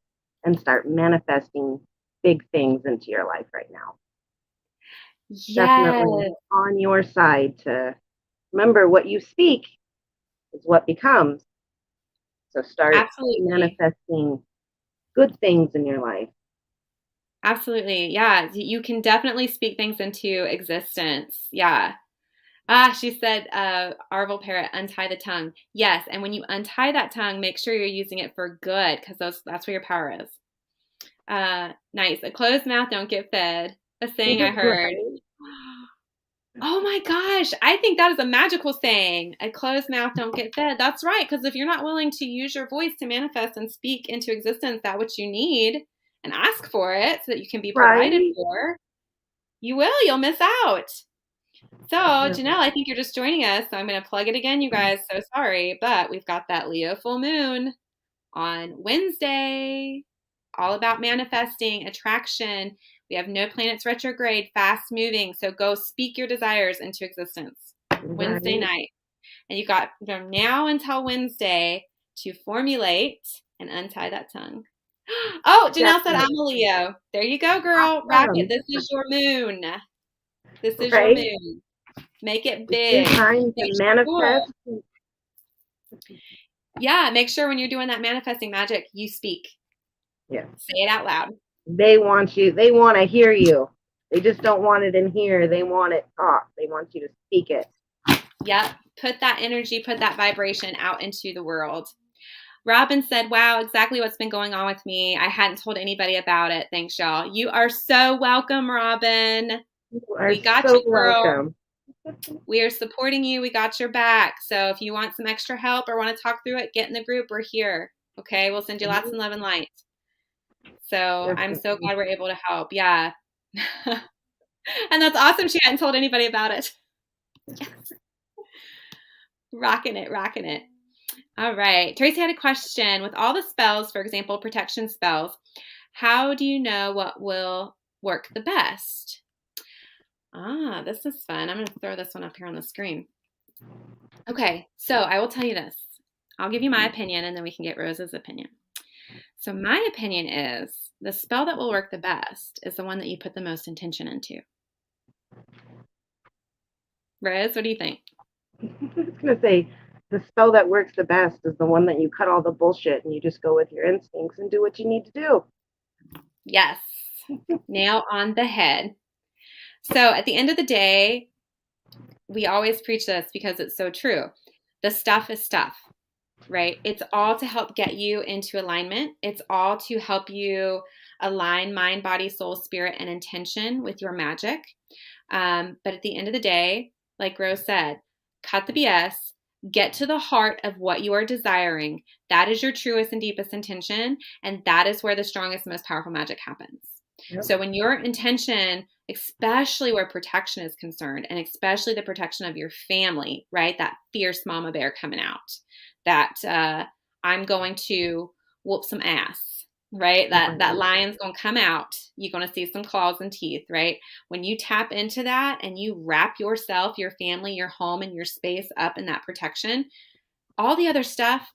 and start manifesting big things into your life right now. Yes. Definitely on your side to remember what you speak is what becomes. So start manifesting good things in your life. Absolutely. Yeah. You can definitely speak things into existence. Yeah. She said, Arval Parrot, untie the tongue. Yes. And when you untie that tongue, make sure you're using it for good because that's where your power is. Nice. A closed mouth don't get fed. A saying I heard. Oh my gosh. I think that is a magical saying. A closed mouth don't get fed. That's right. Because if you're not willing to use your voice to manifest and speak into existence that which you need and ask for it so that you can be provided for, you'll miss out. So, Janelle, I think you're just joining us. So I'm going to plug it again, you guys. So sorry, but we've got that Leo full moon on Wednesday, all about manifesting, attraction. We have no planets retrograde, fast moving. So go speak your desires into existence Wednesday night. And you got from now until Wednesday to formulate and untie that tongue. Oh, Janelle said I'm a Leo. There you go, girl. Rock it. This is your moon. This is your moon. Make it big. It's time to manifest. Yeah, make sure when you're doing that manifesting magic, you speak. Yeah. Say it out loud. They want you. They want to hear you. They just don't want it in here. They want it talk. They want you to speak it. Yep. Put that energy, put that vibration out into the world. Robin said, wow, exactly what's been going on with me. I hadn't told anybody about it. Thanks, y'all. You are so welcome, Robin. We got you, girl. Welcome. We are supporting you. We got your back. So if you want some extra help or want to talk through it, get in the group. We're here. Okay. We'll send you lots of love and light. So I'm so glad we're able to help. Yeah. And that's awesome. She hadn't told anybody about it. Yes. Rocking it. All right. Tracy had a question. With all the spells, for example, protection spells, how do you know what will work the best? This is fun. I'm going to throw this one up here on the screen. Okay, so I will tell you this. I'll give you my opinion and then we can get Rose's opinion. So my opinion is the spell that will work the best is the one that you put the most intention into. Rose, what do you think? I was going to say the spell that works the best is the one that you cut all the bullshit and you just go with your instincts and do what you need to do. Yes, nail on the head. So at the end of the day, we always preach this because it's so true. The stuff is stuff, right? It's all to help get you into alignment. It's all to help you align mind, body, soul, spirit, and intention with your magic. But at the end of the day, like Rose said, cut the BS, get to the heart of what you are desiring. That is your truest and deepest intention. And that is where the strongest, most powerful magic happens. Yep. So when your intention, especially where protection is concerned, and especially the protection of your family, right? That fierce mama bear coming out, that I'm going to whoop some ass, right? That lion's going to come out. You're going to see some claws and teeth, right? When you tap into that and you wrap yourself, your family, your home, and your space up in that protection, all the other stuff,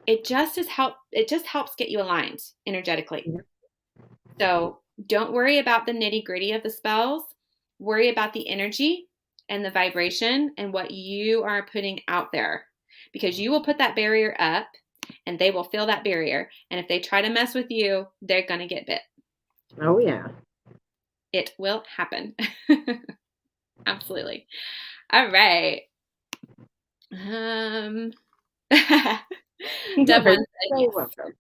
it just helps get you aligned energetically. So don't worry about the nitty gritty of the spells. Worry about the energy and the vibration and what you are putting out there, because you will put that barrier up and they will feel that barrier. And if they try to mess with you, they're going to get bit. Oh, yeah. It will happen. Absolutely. All right. Devlin said yes. Welcome.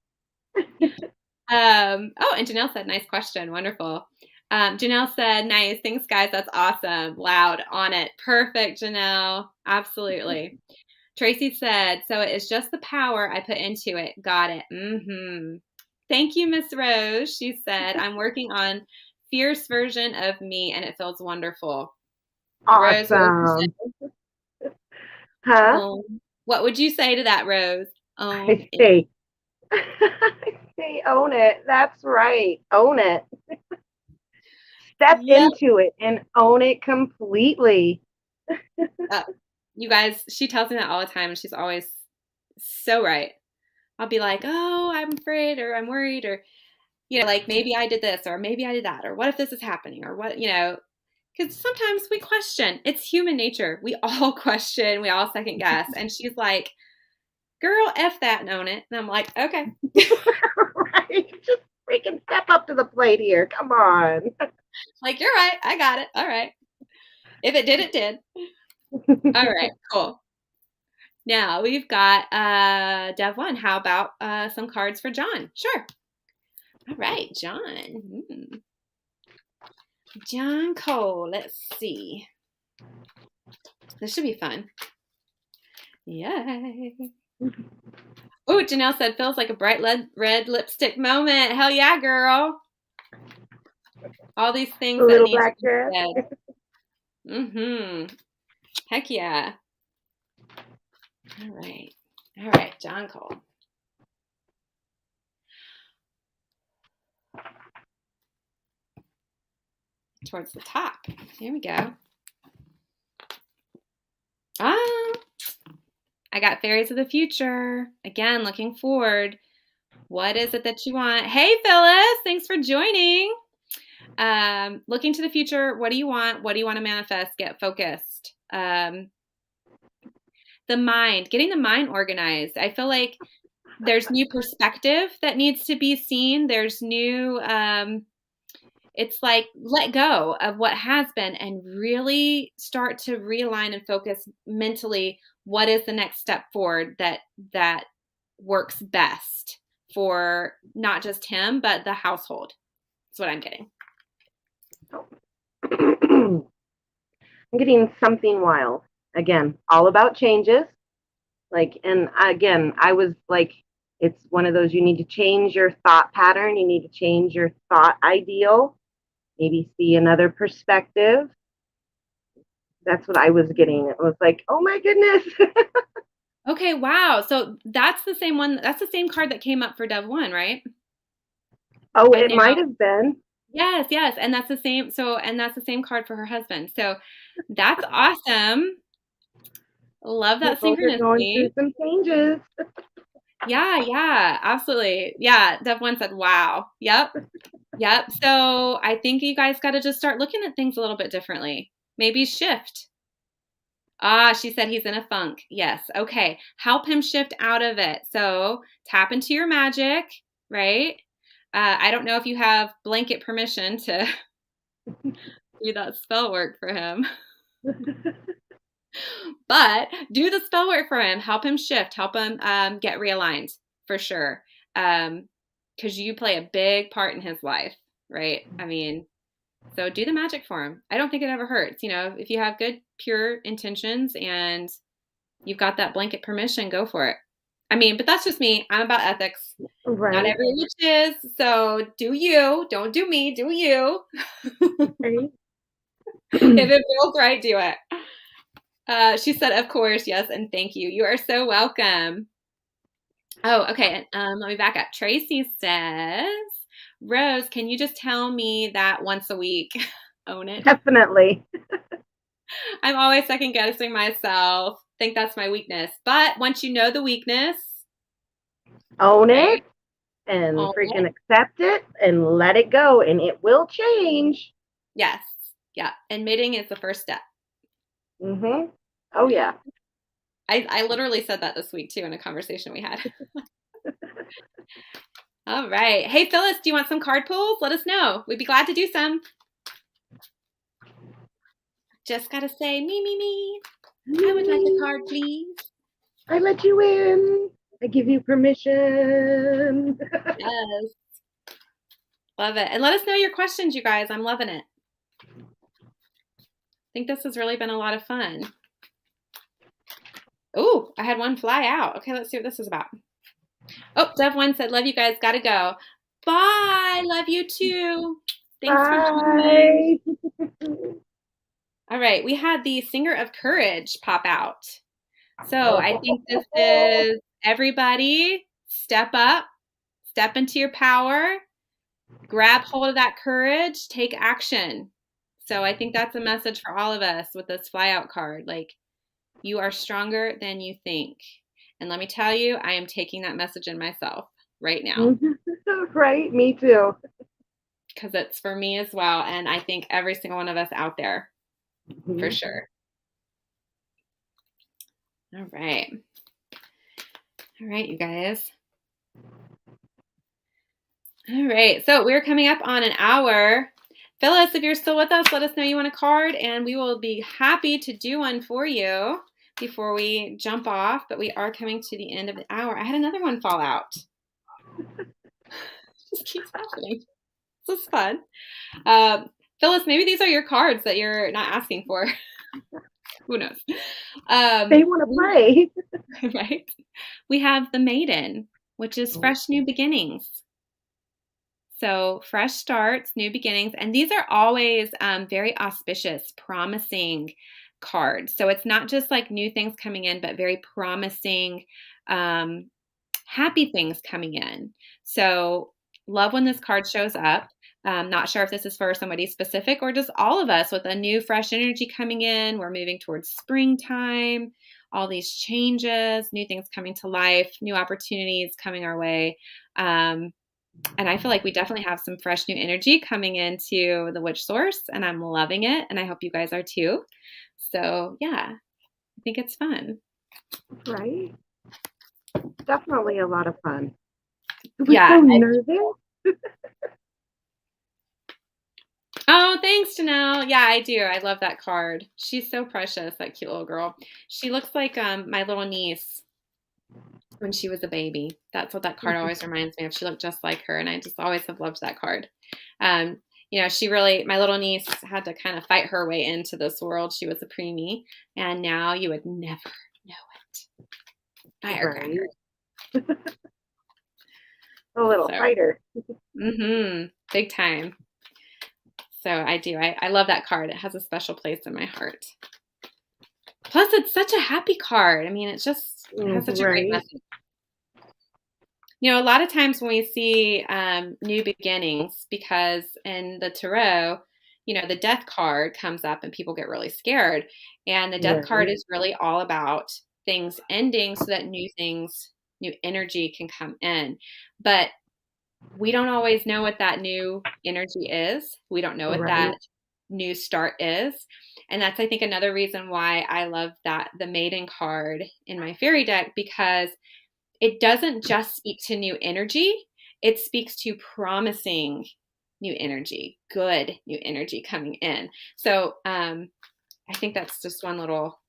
And Janelle said, nice question. Wonderful. Janelle said, nice. Thanks, guys. That's awesome. Loud on it. Perfect, Janelle. Absolutely. Tracy said, so it is just the power I put into it. Got it. Mm-hmm. Thank you, Miss Rose. She said, I'm working on fierce version of me and it feels wonderful. Awesome. Rose, huh? What would you say to that, Rose? I say own it. That's right. Own it. Step into it and own it completely. You guys, she tells me that all the time and she's always so right. I'll be like, oh, I'm afraid or I'm worried or, like maybe I did this or maybe I did that or what if this is happening or what, because sometimes we question. It's human nature. We all question. We all second guess. And she's like, girl, F that and own it. And I'm like, okay. Right. Just freaking step up to the plate here. Come on. Like, you're right. I got it. All right. If it did, it did. All right. Cool. Now we've got Dev 1. How about some cards for John? Sure. All right, John. John Cole. Let's see. This should be fun. Yay. Oh, Janelle said, feels like a bright red lipstick moment. Hell yeah, girl. All these things that need to be said. Mm-hmm. Heck yeah. All right, John Cole. Towards the top. Here we go. I got fairies of the future. Again, looking forward. What is it that you want? Hey, Phyllis. Thanks for joining. Looking to the future. What do you want? What do you want to manifest? Get focused. The mind. Getting the mind organized. I feel like there's new perspective that needs to be seen. There's new... it's like let go of what has been and really start to realign and focus mentally. What is the next step forward that works best for not just him, but the household? That's what I'm getting. I'm getting something wild. Again, all about changes. And again, I was like, it's one of those, you need to change your thought pattern. You need to change your thought ideal. Maybe see another perspective. That's what I was getting. It was like, oh my goodness. Okay, wow. So that's the same one. That's the same card that came up for Dev 1, right? Oh, it might have been. Yes. And that's the same. And that's the same card for her husband. So that's awesome. Love that synchronicity. Going through some changes. Yeah, absolutely. Yeah, Dev 1 said, wow. Yep. So I think you guys got to just start looking at things a little bit differently. Maybe shift. She said he's in a funk. Yes. Okay. Help him shift out of it. So tap into your magic, right? I don't know if you have blanket permission to do that spell work for him. But do the spell work for him. Help him shift. Help him get realigned for sure. Because you play a big part in his life, right? I mean, so do the magic for him. I don't think it ever hurts. You know, if you have good, pure intentions and you've got that blanket permission, go for it. I mean, but that's just me. I'm about ethics. Not Right. every witch is. So do you. Don't do me. Do you. Right. If it feels right, do it. She said, of course, yes, and thank you. You are so welcome. Oh, okay. Let me back up. Tracy says, Rose, can you just tell me that once a week? Own it. Definitely. I'm always second guessing myself. Think that's my weakness. But once you know the weakness, Own right? it and Own freaking it. accept it and let it go, and it will change. Yes. Yeah. Admitting is the first step. Mm-hmm. Oh, yeah. I literally said that this week too in a conversation we had. All right. Hey, Phyllis, do you want some card pulls? Let us know. We'd be glad to do some. Just got to say, me. I would like a card, please. I let you in. I give you permission. Yes. Love it. And let us know your questions, you guys. I'm loving it. I think this has really been a lot of fun. Oh, I had one fly out. Okay, let's see what this is about. Oh, Dev1 said, love you guys. Gotta go. Bye. Love you too. Thanks for joining. All right. We had the Singer of Courage pop out. So I think this is everybody step up, step into your power, grab hold of that courage, take action. So I think that's a message for all of us with this flyout card. Like, you are stronger than you think. And let me tell you, I am taking that message in myself right now. Right, me too. Because it's for me as well. And I think every single one of us out there, for sure. All right. All right, you guys. All right. So we're coming up on an hour. Phyllis, if you're still with us, let us know you want a card, and we will be happy to do one for you before we jump off. But we are coming to the end of the hour. I had another one fall out. Just keeps happening. This is fun. Phyllis, maybe these are your cards that you're not asking for. Who knows? They want to play. Right? We have the Maiden, which is fresh new beginnings. So fresh starts, new beginnings. And these are always very auspicious, promising cards. So it's not just like new things coming in, but very promising, happy things coming in. So love when this card shows up. Not sure if this is for somebody specific or just all of us with a new fresh energy coming in. We're moving towards springtime, all these changes, new things coming to life, new opportunities coming our way. And I feel like we definitely have some fresh new energy coming into the Witch Source, and I'm loving it. And I hope you guys are too. So yeah, I think it's fun. Right? Definitely a lot of fun. Yeah. So nervous. Oh, thanks, Janelle. Yeah, I do. I love that card. She's so precious, that cute little girl. She looks like my little niece when she was a baby. That's what that card always reminds me of. She looked just like her, and I just always have loved that card. You know, my little niece had to kind of fight her way into this world. She was a preemie, and now you would never know it. Firecracker. A little fighter. Big time. So I do. I love that card. It has a special place in my heart. Plus, it's such a happy card. I mean, it just has such a great message. You know, a lot of times when we see new beginnings, because in the tarot, you know, the death card comes up and people get really scared. And the death card is really all about things ending so that new things, new energy can come in. But we don't always know what that new energy is. We don't know what that new start is. And that's, I think, another reason why I love the Maiden card in my fairy deck, because it doesn't just speak to new energy. It speaks to promising new energy, good new energy coming in. So I think that's just one little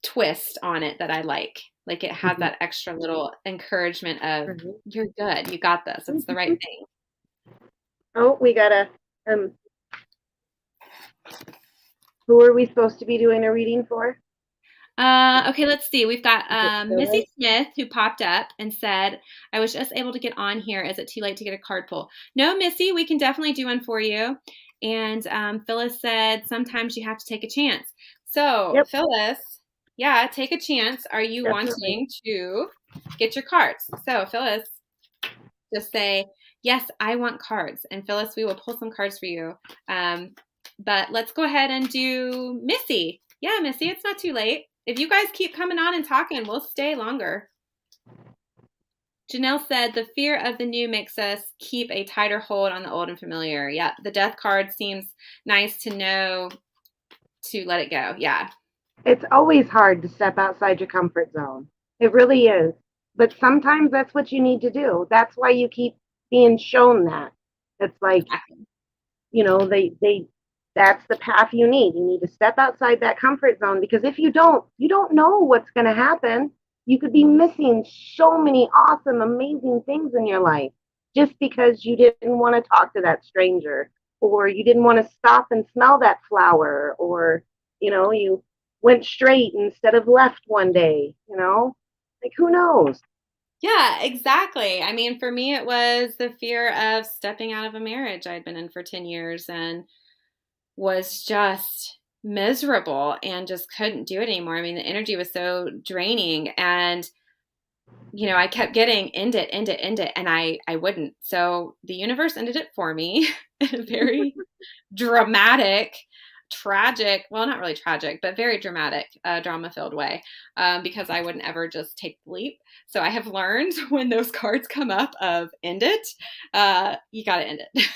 twist on it that I like. Like it has that extra little encouragement of you're good, you got this, it's the right thing. Oh, we got who are we supposed to be doing a reading for? Okay, let's see. We've got Missy Smith who popped up and said, I was just able to get on here. Is it too late to get a card pull? No, Missy, we can definitely do one for you. And Phyllis said, sometimes you have to take a chance. So, Phyllis, yeah, take a chance. Are you wanting to get your cards? So, Phyllis, just say, yes, I want cards. And Phyllis, we will pull some cards for you. But let's go ahead and do Missy. Yeah, Missy, it's not too late. If you guys keep coming on and talking, we'll stay longer. Janelle said, the fear of the new makes us keep a tighter hold on the old and familiar. Yeah, the death card seems nice to know to let it go. Yeah. It's always hard to step outside your comfort zone. It really is. But sometimes that's what you need to do. That's why you keep being shown that. It's like, you know, that's the path you need. You need to step outside that comfort zone, because if you don't know what's going to happen. You could be missing so many awesome, amazing things in your life just because you didn't want to talk to that stranger, or you didn't want to stop and smell that flower, or, you know, you went straight instead of left one day, you know, like who knows? Yeah, exactly. I mean, for me, it was the fear of stepping out of a marriage I'd been in for 10 years and was just miserable and just couldn't do it anymore. I mean, the energy was so draining, and you know, I kept getting end it, and I wouldn't. So the universe ended it for me in a very dramatic, tragic, well, not really tragic, but very dramatic, drama-filled way, because I wouldn't ever just take the leap. So I have learned when those cards come up of end it, you got to end it.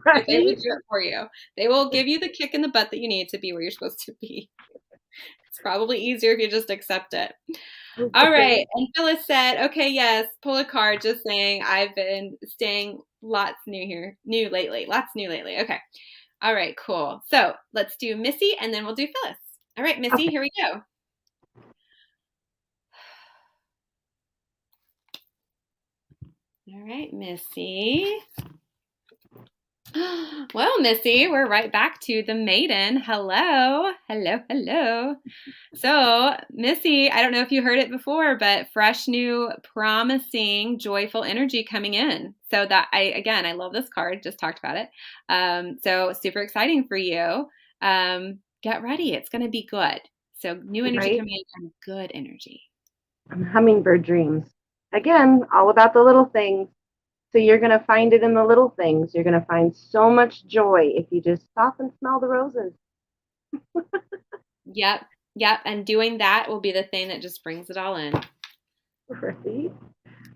Right? They will do it for you. They will give you the kick in the butt that you need to be where you're supposed to be. It's probably easier if you just accept it. All right. And Phyllis said, okay, yes, pull a card. Just saying, I've been staying lots new lately. Lots new lately. Okay. All right, cool. So let's do Missy and then we'll do Phyllis. All right, Missy, here we go. All right, Missy. Well, Missy, we're right back to the maiden. Hello. So, Missy, I don't know if you heard it before, but fresh, new, promising, joyful energy coming in. So that I love this card. Just talked about it. So super exciting for you. Get ready. It's going to be good. So new energy coming in, and good energy. Hummingbird dreams. Again, all about the little things. So you're going to find it in the little things. You're going to find so much joy if you just stop and smell the roses. Yep. And doing that will be the thing that just brings it all in. Right.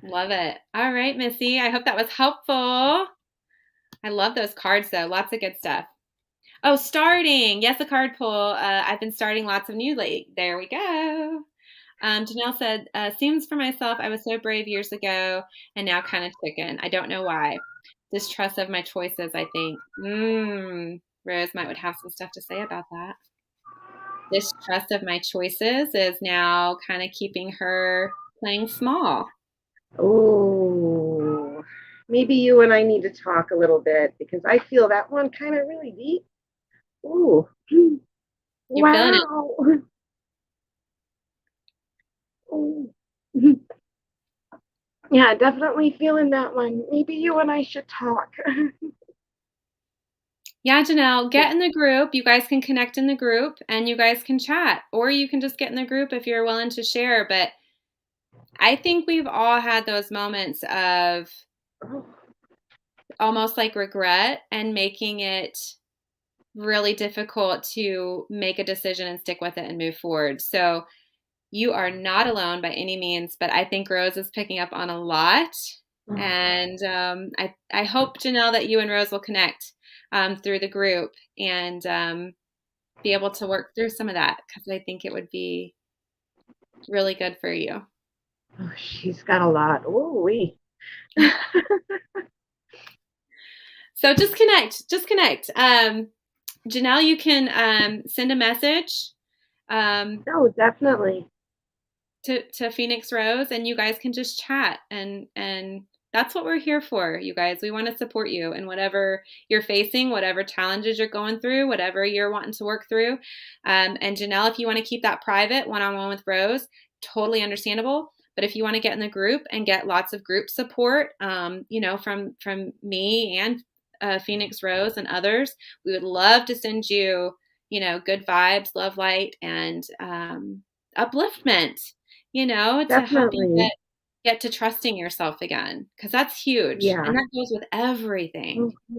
Love it. All right, Missy. I hope that was helpful. I love those cards, though. Lots of good stuff. Oh, starting. Yes, a card pull. I've been starting lots of new lately. There we go. Janelle said, seems for myself, I was so brave years ago and now kind of chicken. I don't know why. Distrust of my choices, I think. Rose would have some stuff to say about that. Distrust of my choices is now kind of keeping her playing small. Oh, maybe you and I need to talk a little bit, because I feel that one kind of really deep. Ooh. You're feeling it. Yeah, definitely feeling that one. Maybe you and I should talk. Yeah, Janelle, get in the group. You guys can connect in the group and you guys can chat, or you can just get in the group if you're willing to share. But I think we've all had those moments of almost like regret and making it really difficult to make a decision and stick with it and move forward. So you are not alone by any means, but I think Rose is picking up on a lot. And I hope, Janelle, that you and Rose will connect through the group and be able to work through some of that, because I think it would be really good for you. Oh, she's got a lot. Ooh-wee. So just connect. Janelle, you can send a message No, definitely. To Phoenix Rose, and you guys can just chat, and that's what we're here for, you guys. We want to support you in whatever you're facing, whatever challenges you're going through, whatever you're wanting to work through. And Janelle, if you want to keep that private one-on-one with Rose, totally understandable. But if you want to get in the group and get lots of group support, from me and Phoenix Rose and others, we would love to send you, good vibes, love, light, and upliftment, to help you Definitely. get to trusting yourself again, because that's huge. Yeah. And that goes with everything. Mhm.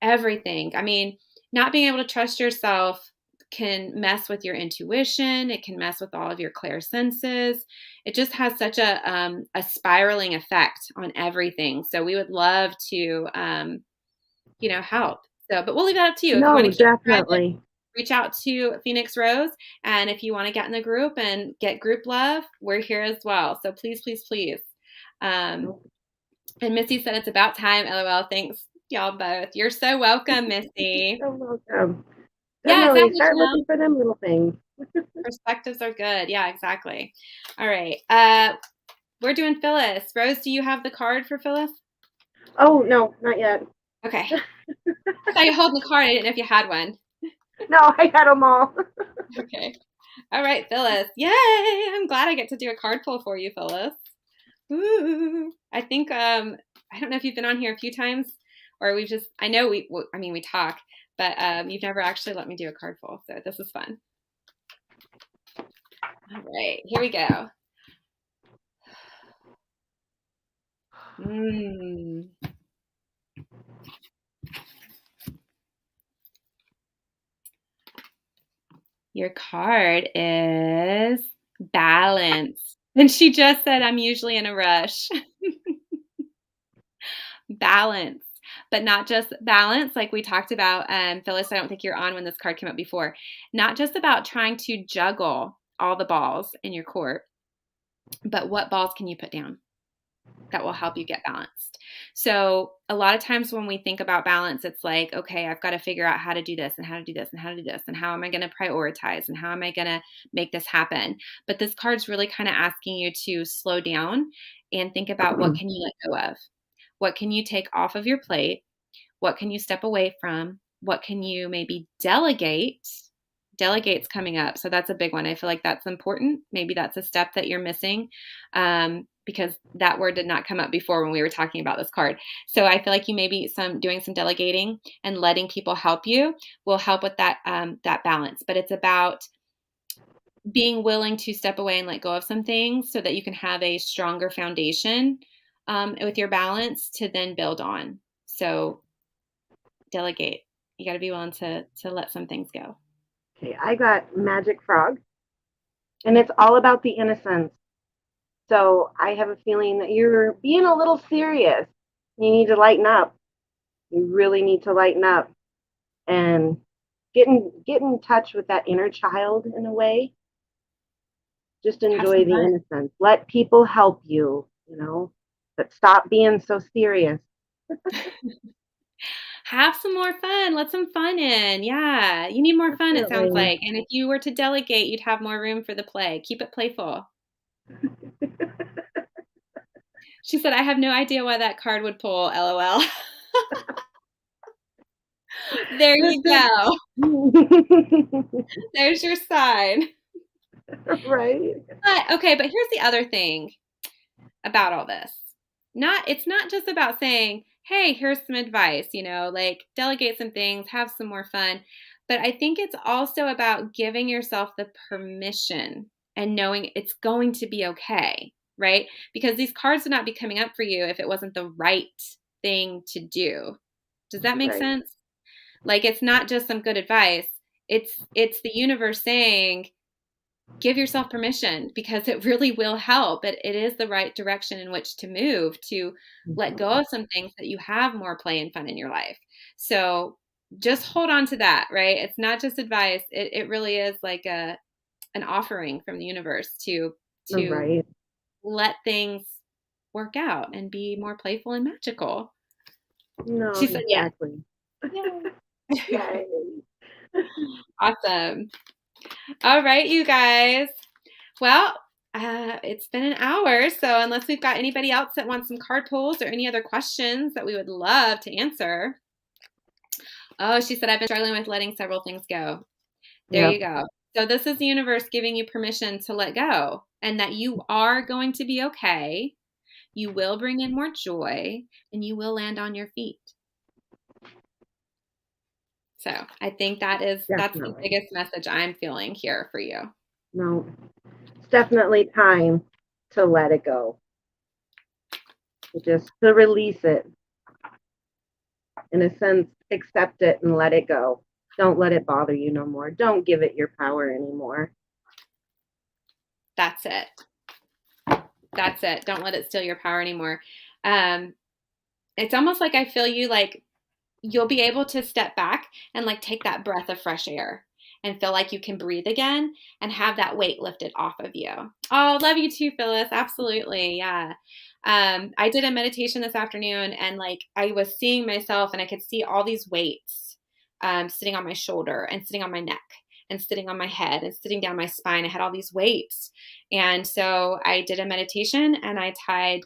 Everything. I mean, not being able to trust yourself can mess with your intuition. It can mess with all of your clear senses. It just has such a spiraling effect on everything. So we would love to, help. So, but we'll leave that up to you. If you want No, to keep it private, definitely. reach out to Phoenix Rose. And if you want to get in the group and get group love, we're here as well. So please, please, please. Um, and Missy said it's about time. LOL. Thanks, y'all both. You're so welcome, Missy. So welcome. Yeah, Definitely exactly, start Janelle. looking for them little things. Perspectives are good. Yeah, exactly. All right. We're doing Phyllis. Rose, do you have the card for Phyllis? Oh, no, not yet. Okay. I saw you holding the card. I didn't know if you had one. No, I got them all. Okay. All right, Phyllis. Yay! I'm glad I get to do a card pull for you, Phyllis. Ooh. I think I don't know if you've been on here a few times, or we've just I know we talk, but you've never actually let me do a card pull, so this is fun. All right, here we go. Your card is balance. And she just said, I'm usually in a rush. Balance, but not just balance, like we talked about. Phyllis, I don't think you're on when this card came up before. Not just about trying to juggle all the balls in your court, but what balls can you put down that will help you get balanced? So a lot of times when we think about balance, it's like, okay, I've got to figure out how to do this and how to do this and how to do this and how am I going to prioritize and how am I going to make this happen? But this card's really kind of asking you to slow down and think about what can you let go of? What can you take off of your plate? What can you step away from? What can you maybe delegate? Delegate's coming up. So that's a big one. I feel like that's important. Maybe that's a step that you're missing, because that word did not come up before when we were talking about this card. So I feel like you maybe doing some delegating and letting people help you will help with that balance. But it's about being willing to step away and let go of some things so that you can have a stronger foundation with your balance to then build on. So delegate. You got to be willing to let some things go. Okay, I got Magic Frog, and it's all about the innocence. So I have a feeling that you're being a little serious. You need to lighten up. You really need to lighten up and get in touch with that inner child in a way. Just Have enjoy some the fun. innocence. Let people help you, but stop being so serious. Have some more fun. Let some fun in. Yeah. You need more fun, it sounds Definitely. like. And if you were to delegate, you'd have more room for the play. Keep it playful. She said, I have no idea why that card would pull. LOL. There you go. There's your sign. Right. But here's the other thing about all this. It's not just about saying, hey, here's some advice, like delegate some things, have some more fun. But I think it's also about giving yourself the permission and knowing it's going to be okay, right? Because these cards would not be coming up for you if it wasn't the right thing to do. Does that make Right. sense? Like, it's not just some good advice. It's the universe saying, give yourself permission because it really will help. It is the right direction in which to move, to let go of some things that you have more play and fun in your life. So just hold on to that, right? It's not just advice. It really is like an offering from the universe to Right. let things work out and be more playful and magical. No, She said, yes. exactly. Yay. Yay. Awesome. All right, you guys. Well, it's been an hour, so unless we've got anybody else that wants some card pulls or any other questions that we would love to answer. Oh, she said, I've been struggling with letting several things go. There Yep. you go. So this is the universe giving you permission to let go and that you are going to be okay. You will bring in more joy and you will land on your feet. So I think that's the biggest message I'm feeling here for you. No, it's definitely time to let it go. Just to release it. In a sense, accept it and let it go. Don't let it bother you no more. Don't give it your power anymore. That's it. That's it. Don't let it steal your power anymore. It's almost like I feel you like you'll be able to step back and like take that breath of fresh air and feel like you can breathe again and have that weight lifted off of you. Oh, love you too, Phyllis. Absolutely. Yeah. I did a meditation this afternoon and like I was seeing myself and I could see all these weights sitting on my shoulder and sitting on my neck and sitting on my head and sitting down my spine. I had all these weights. And so I did a meditation and I tied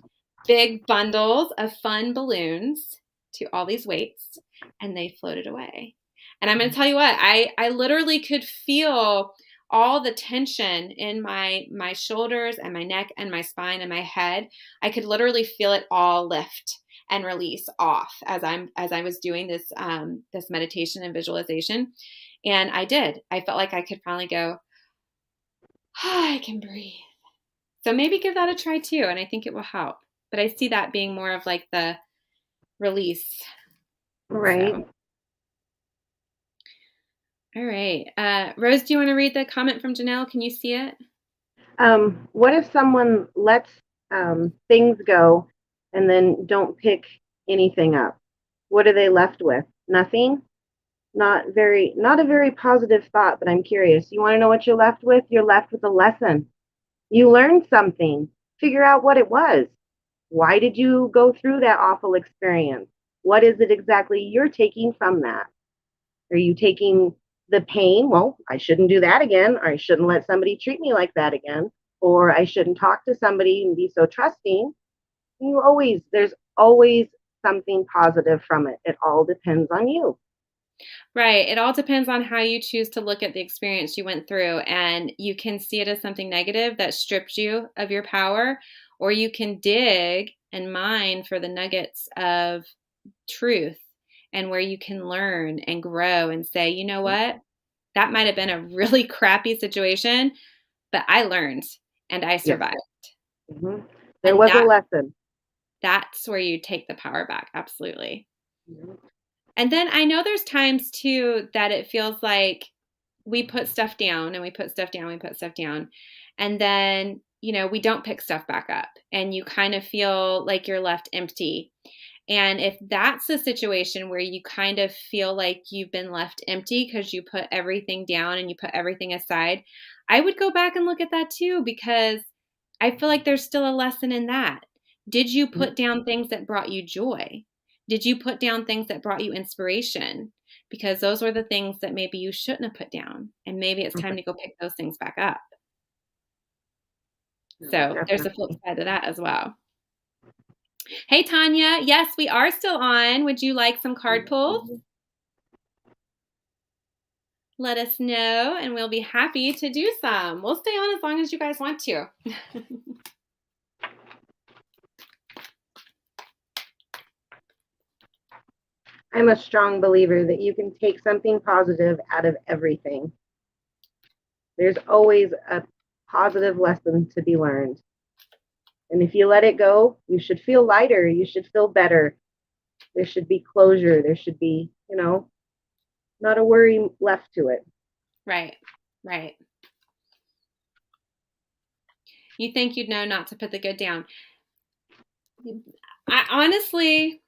big bundles of fun balloons to all these weights and they floated away. And I'm going to tell you what, I literally could feel all the tension in my shoulders and my neck and my spine and my head. I could literally feel it all lift and release off as I was doing this this meditation and visualization. And I did. I felt like I could finally go, oh, I can breathe. So maybe give that a try too. And I think it will help. But I see that being more of like the release. Right. So. All right. Rose, do you want to read the comment from Janelle? Can you see it? What if someone lets things go and then don't pick anything up? What are they left with? Nothing? Not a very positive thought, but I'm curious. You want to know what you're left with? You're left with a lesson. You learned something. Figure out what it was. Why did you go through that awful experience? What is it exactly you're taking from that? Are you taking the pain? Well, I shouldn't do that again, or I shouldn't let somebody treat me like that again, or I shouldn't talk to somebody and be so trusting. There's always something positive from it. It all depends on you. Right. It all depends on how you choose to look at the experience you went through. And you can see it as something negative that stripped you of your power, or you can dig and mine for the nuggets of truth and where you can learn and grow and say, you know what? That might have been a really crappy situation, but I learned and I survived. Yes. Mm-hmm. There was a lesson. That's where you take the power back. Absolutely. Mm-hmm. And then I know there's times too that it feels like we put stuff down and we put stuff down, we put stuff down. And then, we don't pick stuff back up and you kind of feel like you're left empty. And if that's the situation where you kind of feel like you've been left empty because you put everything down and you put everything aside, I would go back and look at that too, because I feel like there's still a lesson in that. Did you put down things that brought you joy? Did you put down things that brought you inspiration? Because those were the things that maybe you shouldn't have put down. And maybe it's time to go pick those things back up. So there's a flip side to that as well. Hey, Tanya. Yes, we are still on. Would you like some card pulls? Let us know, and we'll be happy to do some. We'll stay on as long as you guys want to. I'm a strong believer that you can take something positive out of everything. There's always a positive lesson to be learned. And if you let it go, you should feel lighter. You should feel better. There should be closure. There should be, not a worry left to it. Right. You think you'd know not to put the good down. I honestly,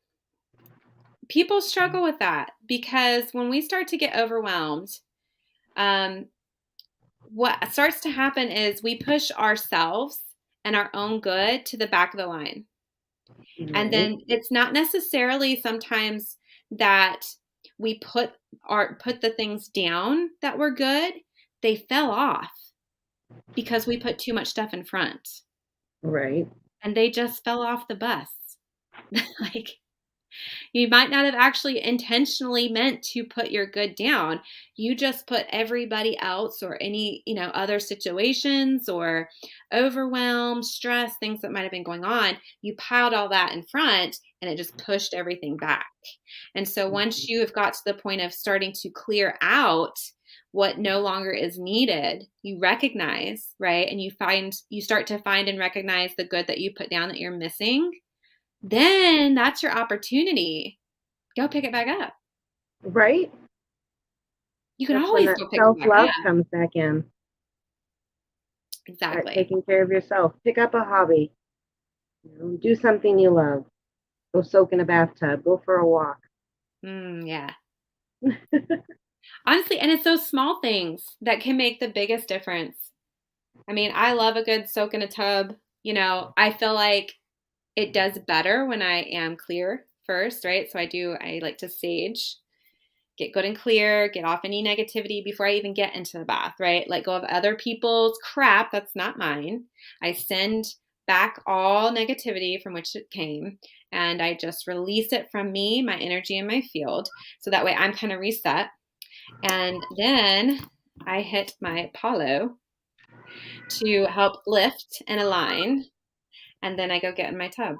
people struggle with that because when we start to get overwhelmed, what starts to happen is we push ourselves and our own good to the back of the line. Mm-hmm. And then it's not necessarily sometimes that we put the things down that were good. they fell off because we put too much stuff in front. Right. And they just fell off the bus. Like, you might not have actually intentionally meant to put your good down. You just put everybody else or any, other situations or overwhelm, stress, things that might have been going on. You piled all that in front and it just pushed everything back. And so once you have got to the point of starting to clear out what no longer is needed, you recognize, right? And you start to find and recognize the good that you put down that you're missing. Then that's your opportunity. Go pick it back up. Right. You can That's always when go that pick it back self-love up. comes back in. Exactly. Start taking care of yourself. Pick up a hobby. Do something you love. Go soak in a bathtub. Go for a walk. Yeah. Honestly, and it's those small things that can make the biggest difference. I mean, I love a good soak in a tub. I feel like it does better when I am clear first, right? So I like to sage, get good and clear, get off any negativity before I even get into the bath, right? Let go of other people's crap that's not mine. I send back all negativity from which it came, and I just release it from me, my energy, and my field. So that way I'm kind of reset. And then I hit my Apollo to help lift and align. And then I go get in my tub.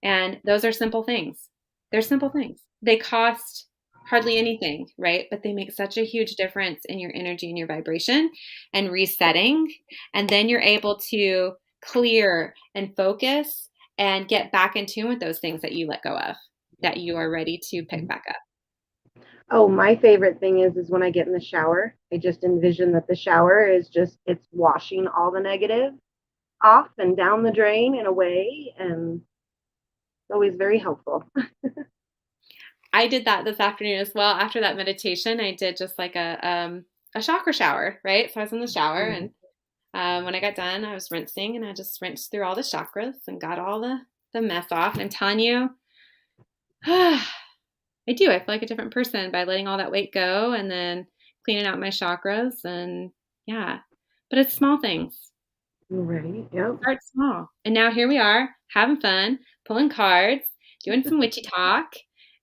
And those are simple things. They're simple things. They cost hardly anything, right? But they make such a huge difference in your energy and your vibration and resetting. And then you're able to clear and focus and get back in tune with those things that you let go of, that you are ready to pick back up. Oh, my favorite thing is when I get in the shower, I just envision that the shower is it's washing all the negative off and down the drain and away, and it's always very helpful. I did that this afternoon as well. After that meditation, I did just like a chakra shower, right? So I was in the shower, and when I got done, I was rinsing, and I just rinsed through all the chakras and got all the mess off. And I'm telling you, I feel like a different person by letting all that weight go and then cleaning out my chakras. And yeah, but it's small things. Right. Yep. Start small. And now here we are having fun, pulling cards, doing some witchy talk,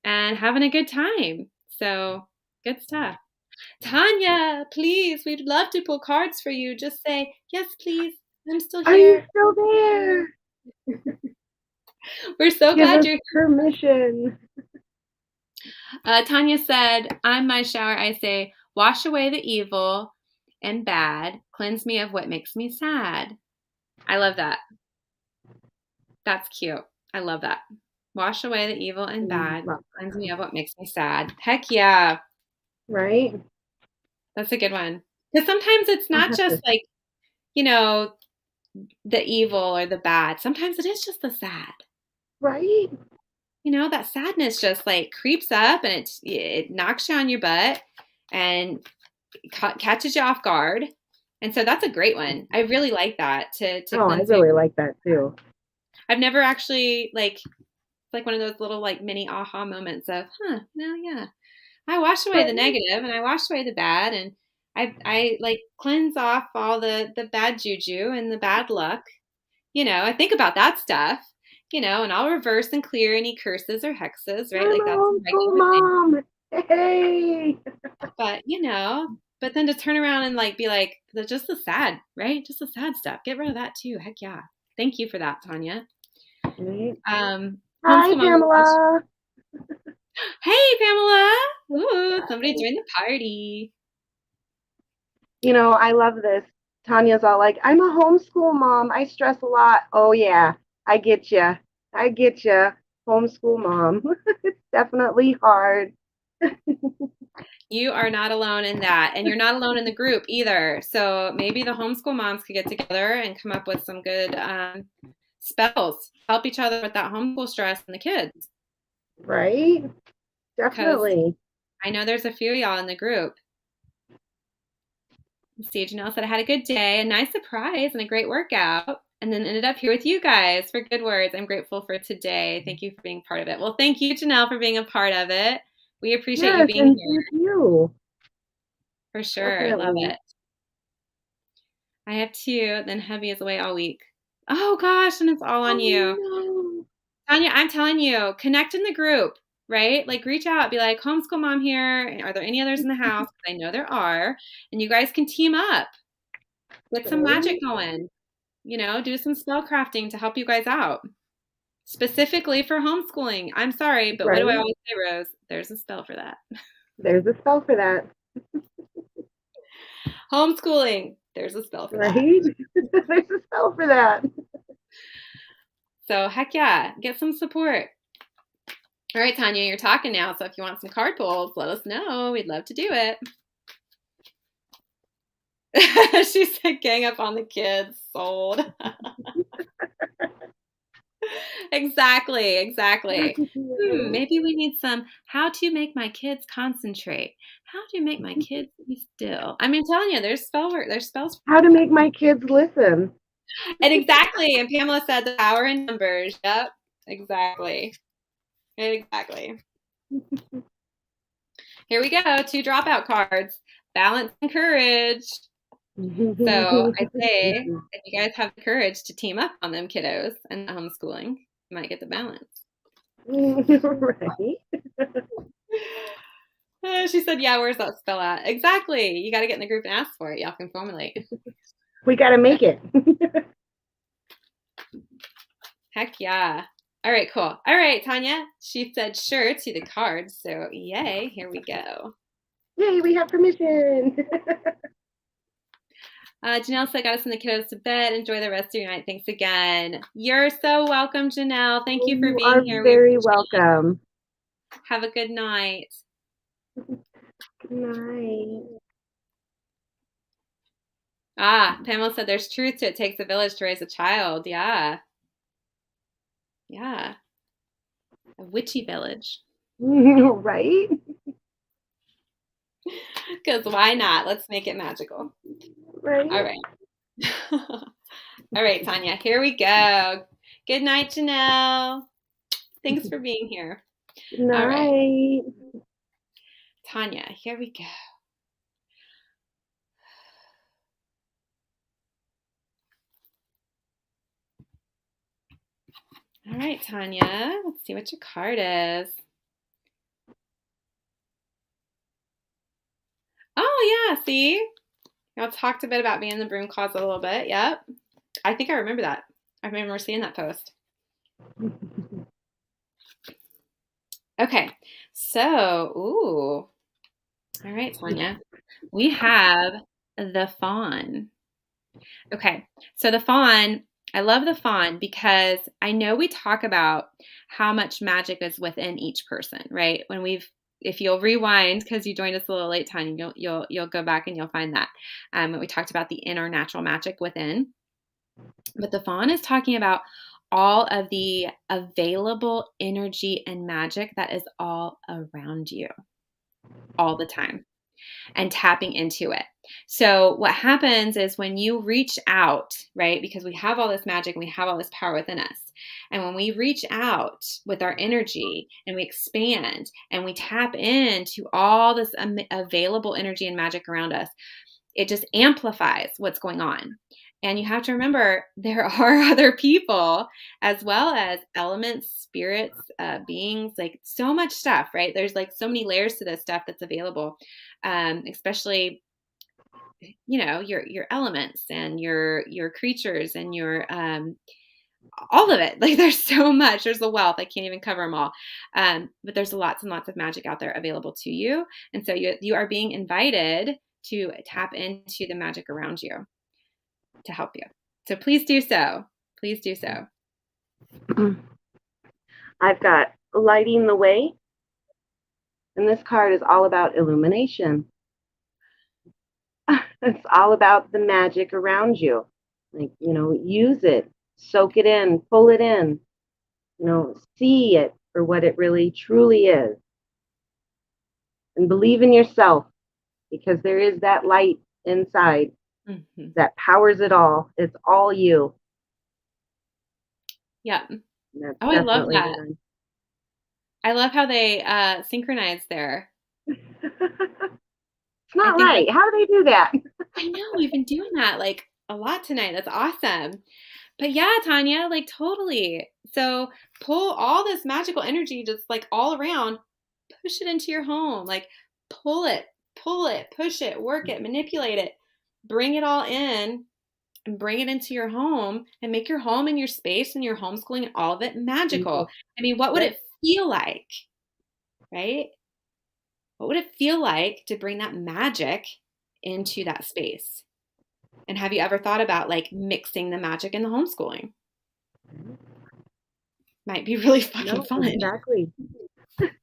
and having a good time. So good stuff. Tanya, please, we'd love to pull cards for you. Just say, yes, please. I'm still Are you here. still there? We're so Give glad us you're here. permission. Tanya said, I'm my shower. I say, wash away the evil and bad. Cleanse me of what makes me sad. I love that. That's cute. I love that. Wash away the evil and bad. Cleanse me of what makes me sad. Heck yeah. Right? That's a good one. Because sometimes it's not just like, the evil or the bad. Sometimes it is just the sad. Right? That sadness just like creeps up and it knocks you on your butt and catches you off guard. And so that's a great one. I really like that to cleanse. I really like that too. I've never actually like one of those little like mini aha moments of, no, yeah. I wash away the negative and I wash away the bad, and I like cleanse off all the bad juju and the bad luck. I think about that stuff, and I'll reverse and clear any curses or hexes, right? Like that's a regular Mom. Hey. But then to turn around and like be like, just the sad, right? Just the sad stuff. Get rid of that too. Heck yeah. Thank you for that, Tanya. Right. Hi, Pamela. Hey, Pamela. Ooh, somebody joined the party. I love this. Tanya's all like, I'm a homeschool mom. I stress a lot. Oh, yeah. I get you. Homeschool mom. It's definitely hard. You are not alone in that. And you're not alone in the group either. So maybe the homeschool moms could get together and come up with some good spells. Help each other with that homeschool stress and the kids. Right? Definitely. I know there's a few of y'all in the group. Steve Janelle said I had a good day, a nice surprise, and a great workout. And then ended up here with you guys for good words. I'm grateful for today. Thank you for being part of it. Well, thank you, Janelle, for being a part of it. We appreciate you being here. Thank you. For sure. Definitely. I love it. I have 2. Then hubby is away all week. Oh gosh, and it's all on you. Oh Tanya, I'm telling you, connect in the group, right? Like reach out, be like, homeschool mom here. Are there any others in the house? 'Cause I know there are. And you guys can team up. Get some magic no. going. Do some spell crafting to help you guys out. Specifically for homeschooling. I'm sorry, but what do I Right? always say, Rose? There's a spell for that. There's a spell for that. Homeschooling. There's a spell for that. Right? There's a spell for that. So heck yeah, get some support. All right, Tanya, you're talking now. So if you want some card pulls, let us know. We'd love to do it. She said, gang up on the kids. Sold. Exactly. Maybe we need some how to make my kids concentrate. How to make my kids be still. I mean, I'm telling you, there's spell work. There's spells. How to make my kids listen. And exactly. And Pamela said the power in numbers. Yep. Exactly. Here we go. 2 dropout cards. Balance and courage. So I say, if you guys have the courage to team up on them kiddos and homeschooling, you might get the balance. Right? She said, yeah, where's that spell at? Exactly. You got to get in the group and ask for it. Y'all can formulate. We got to make it. Heck yeah. All right, cool. All right, Tanya. She said sure to the cards. So yay, here we go. Yay, we have permission. Janelle said, got to send the kiddos to bed. Enjoy the rest of your night. Thanks again. You're so welcome, Janelle. Thank you for being here. You are very welcome. Have a good night. Good night. Pamela said there's truth to it takes a village to raise a child. Yeah. A witchy village. Right? Because why not? Let's make it magical. Right. All right. All right, Tanya, here we go. Good night, Janelle. Thanks for being here. Good night. All right. Tanya, here we go. All right, Tanya, let's see what your card is. Oh, yeah, see? Y'all talked a bit about being in the broom closet a little bit. Yep. I think I remember that. I remember seeing that post. Okay, so, all right, Tanya. We have the fawn. Okay, so the fawn, I love the fawn because I know we talk about how much magic is within each person, right? If you'll rewind, because you joined us a little late, Tanya, you'll go back and you'll find that. When we talked about the inner natural magic within. But the fawn is talking about all of the available energy and magic that is all around you all the time and tapping into it. So what happens is when you reach out, right, because we have all this magic and we have all this power within us. And when we reach out with our energy and we expand and we tap into all this available energy and magic around us, it just amplifies what's going on. And you have to remember there are other people as well as elements, spirits, beings, like so much stuff, right? There's like so many layers to this stuff that's available, especially, your elements and your creatures and your all of it. Like there's so much. There's a wealth. I can't even cover them all. But there's lots and lots of magic out there available to you. And so you are being invited to tap into the magic around you to help you. So please do so. Please do so. I've got lighting the way. And this card is all about illumination. It's all about the magic around you. Like, use it, soak it in, pull it in, see it for what it really truly is. And believe in yourself because there is that light inside that powers it all. It's all you. Yeah. I love that. I love how they synchronize there. It's not right. How do they do that? I know. We've been doing that. Like a lot tonight. That's awesome. But yeah, Tanya, like totally. So pull all this magical energy just like all around, push it into your home. Like pull it, push it, work it, manipulate it, bring it all in and bring it into your home and make your home and your space and your homeschooling and all of it magical. I mean, what would Yep. it feel like, right? What would it feel like to bring that magic into that space? And have you ever thought about like mixing the magic and the homeschooling? Might be really fucking No, fun. exactly.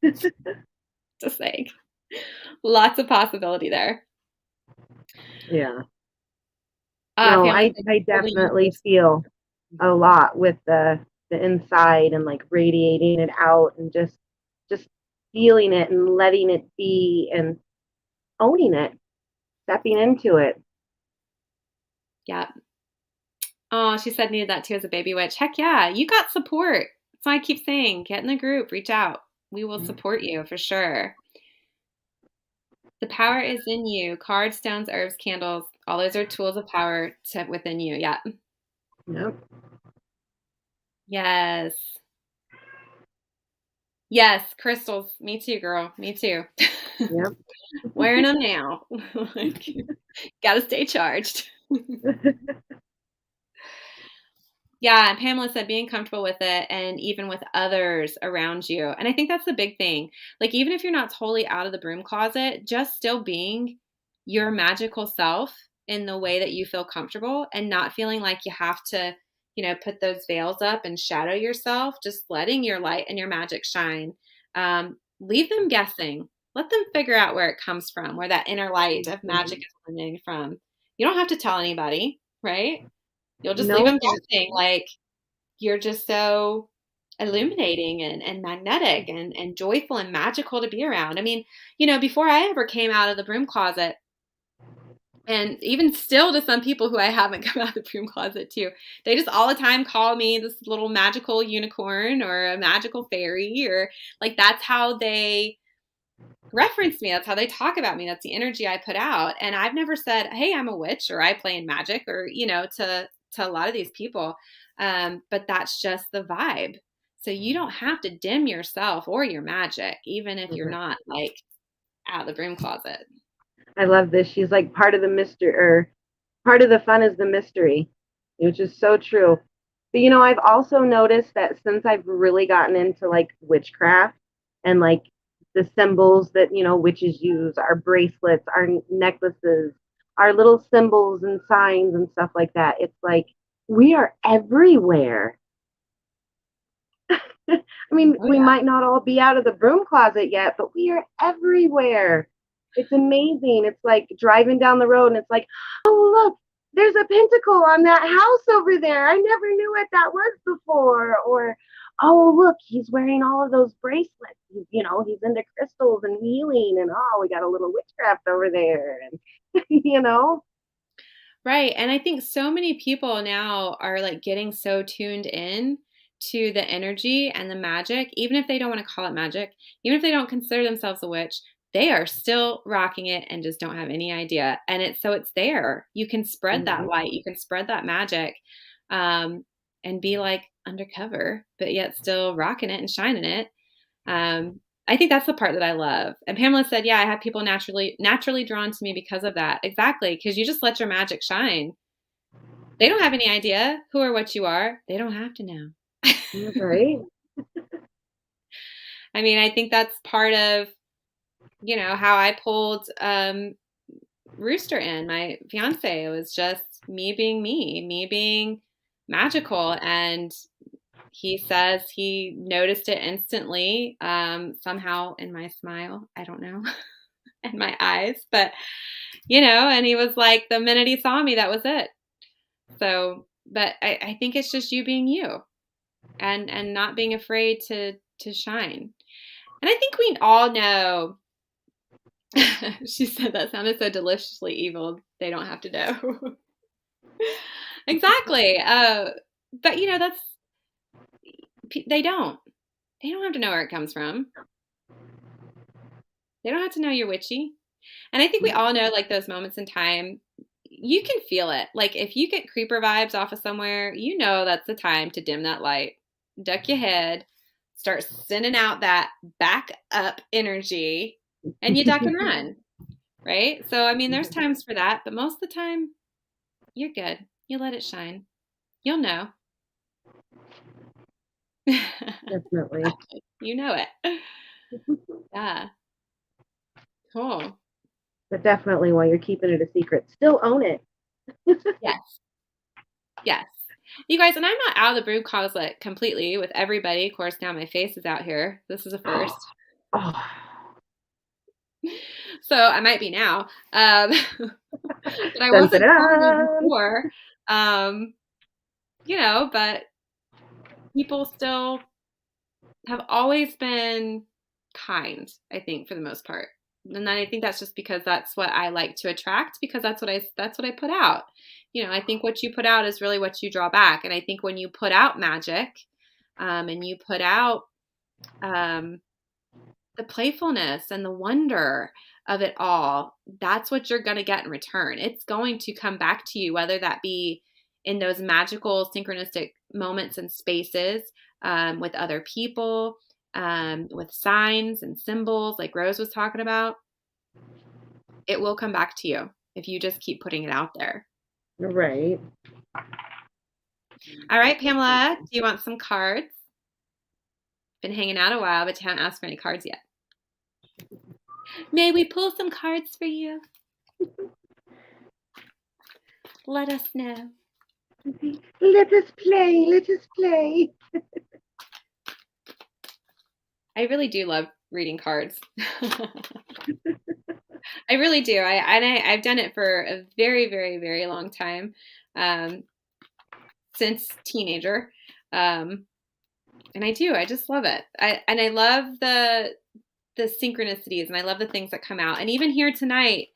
Just saying. Lots of possibility there. Yeah. No, Family, I definitely feel a lot with the inside and like radiating it out and just feeling it and letting it be and owning it, stepping into it. yeah. Oh, she said needed that too as a baby witch. Heck yeah, you got support. That's why I keep saying, get in the group, reach out. We will support you for sure. The power is in you. Cards, stones, herbs, candles. All those are tools of power within you. Yeah. Yep. Yes. Yes, crystals. Me too, girl. Me too. Yep. Wearing them now. Like, gotta stay charged. Yeah, and Pamela said being comfortable with it and even with others around you. And I think that's the big thing. Like, even if you're not totally out of the broom closet, just still being your magical self in the way that you feel comfortable and not feeling like you have to, put those veils up and shadow yourself, just letting your light and your magic shine. Leave them guessing. Let them figure out where it comes from, where that inner light of magic is emanating from. You don't have to tell anybody, right? You'll just leave No. them guessing, like you're just so illuminating and magnetic and joyful and magical to be around. I mean, before I ever came out of the broom closet, and even still to some people who I haven't come out of the broom closet to, they just all the time call me this little magical unicorn or a magical fairy, or like that's how they reference me. That's how they talk about me. That's the energy I put out. And I've never said, "Hey, I'm a witch," or "I play in magic," or to a lot of these people. But that's just the vibe. So you don't have to dim yourself or your magic, even if you're not like out of the broom closet. I love this. She's like part of the mystery, or part of the fun is the mystery, which is so true. But I've also noticed that since I've really gotten into like witchcraft and like the symbols that witches use, our bracelets, our necklaces, our little symbols and signs and stuff like that, it's like we are everywhere. I mean, Oh we yeah. might not all be out of the broom closet yet, but we are everywhere. It's amazing. It's like driving down the road and it's like, oh, look, there's a pentacle on that house over there. I never knew what that was before. Or, oh, look, he's wearing all of those bracelets. He's into crystals and healing. And, oh, we got a little witchcraft over there. And, Right. And I think so many people now are like getting so tuned in to the energy and the magic, even if they don't want to call it magic, even if they don't consider themselves a witch, they are still rocking it and just don't have any idea. And it's there. You can spread that light, you can spread that magic, and be like undercover, but yet still rocking it and shining it. I think that's the part that I love. And Pamela said, yeah, I have people naturally drawn to me because of that. Exactly. Because you just let your magic shine. They don't have any idea who or what you are. They don't have to know. right? I mean, I think that's part of, how I pulled Rooster in, my fiance. It was just me being magical. And he says he noticed it instantly, somehow in my smile. I don't know. In my eyes, but and he was like, the minute he saw me, that was it. So, but I think it's just you being you and not being afraid to shine. And I think we all know. She said that sounded so deliciously evil. They don't have to know. Exactly. But that's they don't. They don't have to know where it comes from. They don't have to know you're witchy. And I think we all know like those moments in time, you can feel it. Like if you get creeper vibes off of somewhere, you know that's the time to dim that light, duck your head, start sending out that back up energy, and you duck and run, right? So, I mean, there's times for that, but most of the time, you're good. You let it shine. You'll know. Definitely. You know it. Yeah. Cool. But definitely while you're keeping it a secret, still own it. Yes. Yes. You guys, and I'm not out of the broom closet completely with everybody. Of course, now my face is out here. This is a first. Oh. So I might be now. But I Dun, wasn't dun, totally dun. before. But people still have always been kind, I think, for the most part. And then I think that's just because that's what I like to attract, because that's what I put out. I think what you put out is really what you draw back. And I think when you put out magic, and you put out the playfulness and the wonder of it all, that's what you're going to get in return. It's going to come back to you, whether that be in those magical synchronistic moments and spaces, with other people, with signs and symbols like Rose was talking about. It will come back to you if you just keep putting it out there. Right. All right, Pamela, do you want some cards? Been hanging out a while, but you haven't asked for any cards yet. May we pull some cards for you? Let us know. Let us play. Let us play. I really do love reading cards. I really do. I've done it for a very, very, very long time, since teenager. And I just love it. I love the synchronicities, and I love the things that come out. And even here tonight,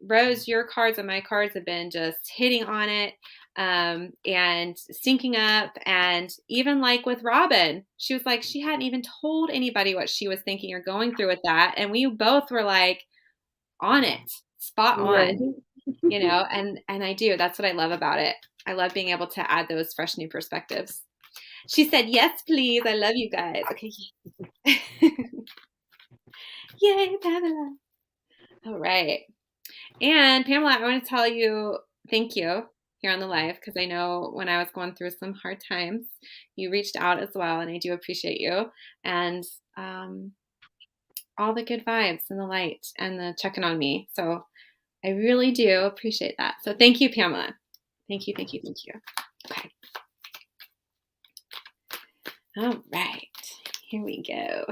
Rose, your cards and my cards have been just hitting on it, and syncing up. And even like with Robin, she was like, she hadn't even told anybody what she was thinking or going through with that. And we both were like on it, spot on, Right. and I do. That's what I love about it. I love being able to add those fresh new perspectives. She said, yes, please. I love you guys. Okay. Yay, Pamela. All right. And Pamela, I want to tell you thank you here on the live, because I know when I was going through some hard times, you reached out as well, and I do appreciate you. And all the good vibes and the light and the checking on me. So I really do appreciate that. So thank you, Pamela. Thank you, thank you, thank you. Okay. All right. Here we go.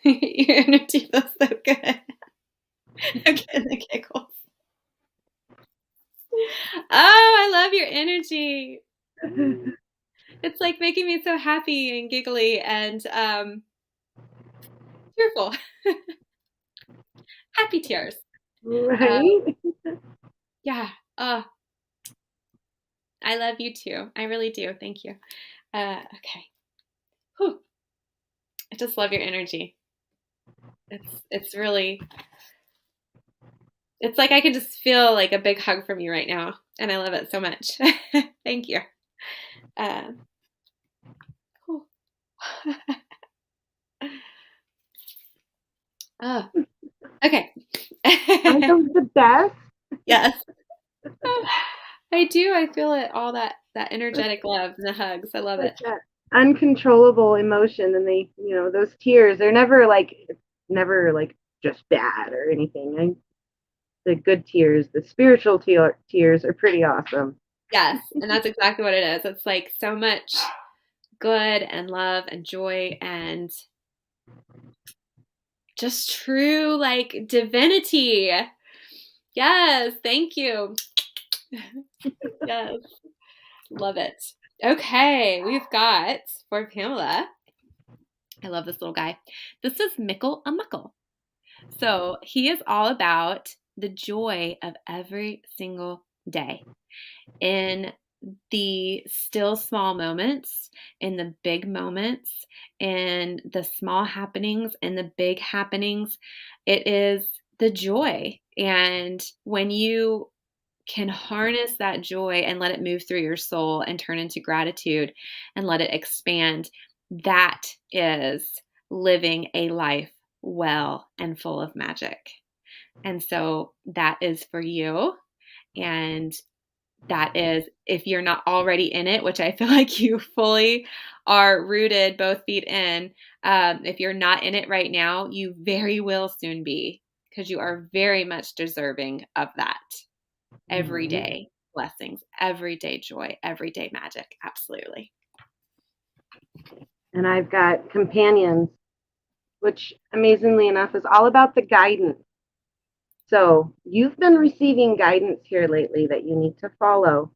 Your energy feels so good. I'm getting the giggles. Oh, I love your energy. It's like making me so happy and giggly and tearful. Happy tears. Right. Yeah. I love you too. I really do. Thank you. Okay. Whew. I just love your energy. It's really, it's like I can just feel like a big hug from you right now, and I love it so much. Thank you. Oh, okay. Aren't those the best? Yes. I do. I feel it, all that energetic love and the hugs. I love it. That uncontrollable emotion, and those tears, they're never like just bad or anything. The good tears, the spiritual tears are pretty awesome. Yes, and that's exactly what it is. It's like so much good and love and joy and just true like divinity. Yes, thank you. Yes, love it. Okay, we've got for Pamela. I love this little guy. This is Mickle a Muckle. So he is all about the joy of every single day in the still small moments and the big moments and the small happenings and the big happenings. It is the joy. And when you can harness that joy and let it move through your soul and turn into gratitude and let it expand, that is living a life well and full of magic. And so that is for you. And that is, if you're not already in it, which I feel like you fully are rooted, both feet in, if you're not in it right now, you very will soon be, because you are very much deserving of that everyday blessings, everyday joy, everyday magic. Absolutely. And I've got companions, which amazingly enough is all about the guidance. So you've been receiving guidance here lately that you need to follow.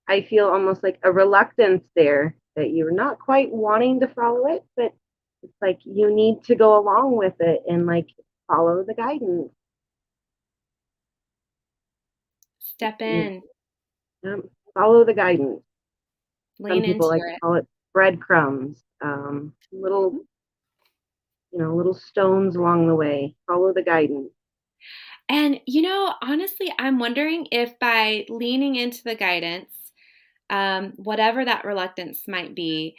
I feel almost like a reluctance there that you're not quite wanting to follow it, but it's like you need to go along with it and like follow the guidance. Step in. Follow the guidance. Lean Some people into like to call it breadcrumbs, little stones along the way. Follow the guidance. And, honestly, I'm wondering if by leaning into the guidance, whatever that reluctance might be,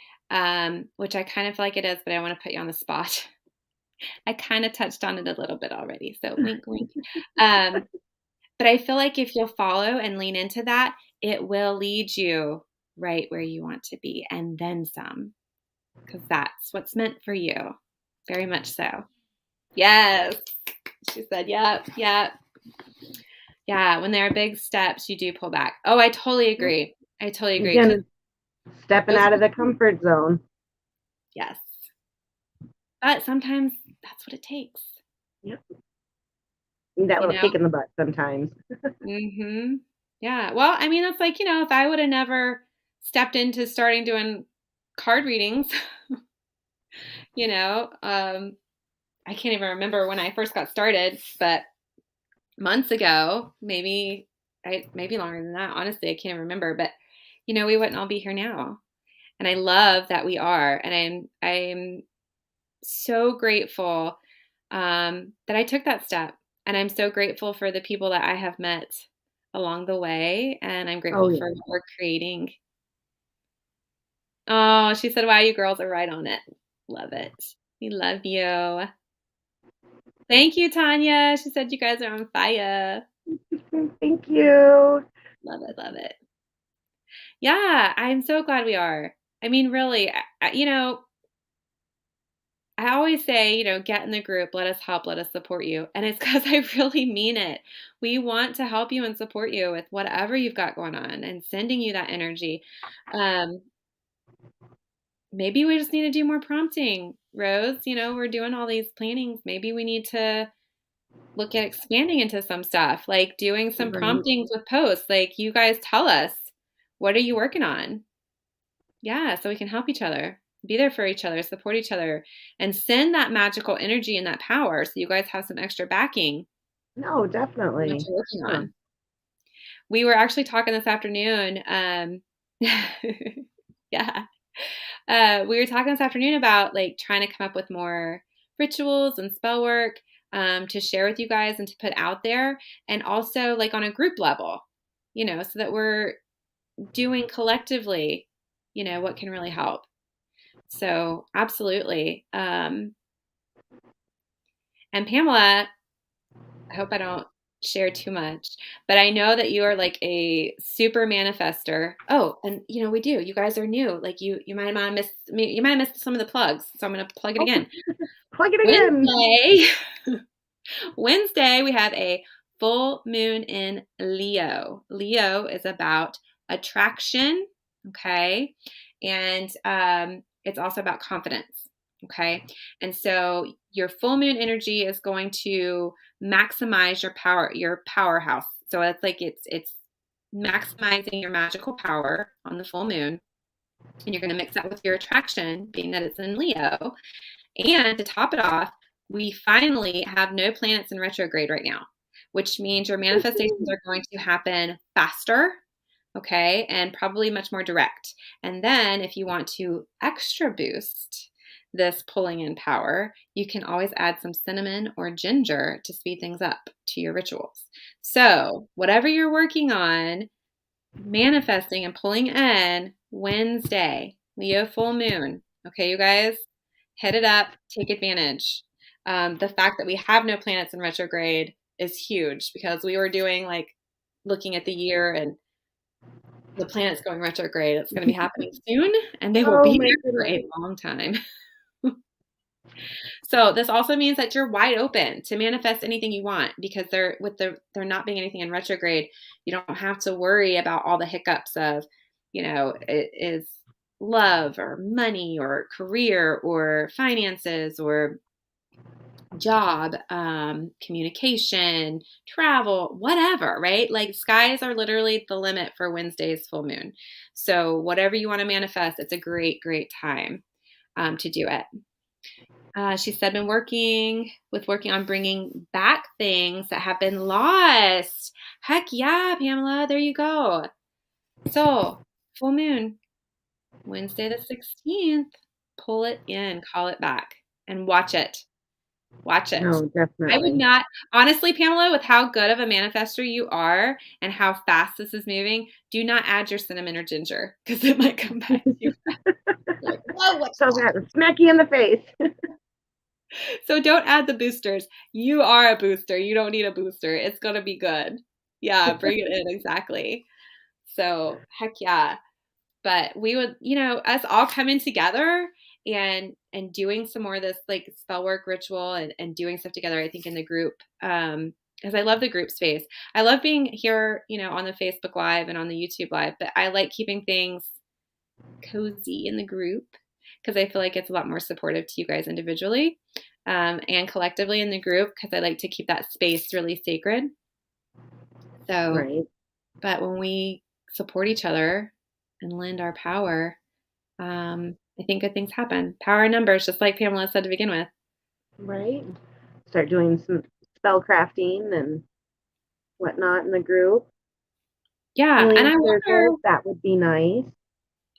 which I kind of feel like it is, but I want to put you on the spot. I kind of touched on it a little bit already, so wink, wink. But I feel like if you'll follow and lean into that, it will lead you right where you want to be and then some, because that's what's meant for you. Very much so. Yes. She said, yep, yep. Yeah, when there are big steps, you do pull back. Oh, I totally agree. I totally agree. Again, stepping out of the comfort zone. Yes. But sometimes that's what it takes. Yep. That little kick in the butt sometimes. Mm-hmm. Yeah. Well, I mean, it's like, if I would have never stepped into starting doing card readings, I can't even remember when I first got started, but months ago, maybe longer than that. Honestly, I can't remember, but we wouldn't all be here now. And I love that we are. And I'm so grateful that I took that step. And I'm so grateful for the people that I have met along the way. And I'm grateful for what we're creating. Oh, she said, wow, you girls are right on it. Love it. We love you. Thank you, Tanya. She said you guys are on fire. Thank you. Love it. Love it. Yeah, I'm so glad we are. I mean, really, I always say, get in the group, let us help, let us support you. And it's because I really mean it. We want to help you and support you with whatever you've got going on and sending you that energy. Maybe we just need to do more prompting, Rose. We're doing all these plannings. Maybe we need to look at expanding into some stuff, like doing some promptings with posts. Like, you guys tell us, what are you working on? Yeah, so we can help each other, be there for each other, support each other, and send that magical energy and that power so you guys have some extra backing. No, definitely. What you're working on. We were actually talking this afternoon. Yeah. We were talking this afternoon about like trying to come up with more rituals and spell work to share with you guys and to put out there, and also like on a group level, so that we're doing collectively, what can really help. So absolutely. And Pamela, I hope I don't share too much, but I know that you are like a super manifester. Oh, and we do. You guys are new. Like you might have missed me. You might have missed some of the plugs, so I'm going to plug it again. Plug it again. Wednesday, we have a full moon in Leo. Leo is about attraction, okay, and it's also about confidence. Okay. And so your full moon energy is going to maximize your powerhouse. So it's like it's maximizing your magical power on the full moon. And you're going to mix that with your attraction, being that it's in Leo. And to top it off, we finally have no planets in retrograde right now, which means your manifestations are going to happen faster. okay, and probably much more direct. And then if you want to extra boost this pulling in power, you can always add some cinnamon or ginger to speed things up to your rituals. So, whatever you're working on, manifesting and pulling in Wednesday, Leo full moon. Okay, you guys, hit it up, take advantage. The fact that we have no planets in retrograde is huge because we were doing like looking at the year and the planets going retrograde. It's going to be happening soon and they will Oh be my there for goodness. a long time. So this also means that you're wide open to manifest anything you want because there not being anything in retrograde, you don't have to worry about all the hiccups of, it is love or money or career or finances or job, communication, travel, whatever, right? Like skies are literally the limit for Wednesday's full moon. So whatever you want to manifest, it's a great, great time to do it. She said, been working on bringing back things that have been lost. Heck yeah, Pamela, there you go. So, full moon, Wednesday the 16th, pull it in, call it back, and watch it. Watch it. No, I would definitely. not, honestly, Pamela, with how good of a manifestor you are and how fast this is moving, do not add your cinnamon or ginger because it might come back to you. Like, whoa, what? So that smack you in the face. So don't add the boosters. You are a booster. You don't need a booster. It's going to be good. Yeah, bring it in. Exactly. So heck yeah. But we would, us all coming together and doing some more of this like spell work ritual and doing stuff together, I think in the group. Because I love the group space. I love being here, on the Facebook Live and on the YouTube Live, but I like keeping things cozy in the group because I feel like it's a lot more supportive to you guys individually and collectively in the group because I like to keep that space really sacred. So, Right. but when we support each other and lend our power, I think good things happen. Power in numbers, just like Pamela said to begin with. Right. Start doing some spell crafting and whatnot in the group. Yeah, and Healing I wonder, circles, that would be nice.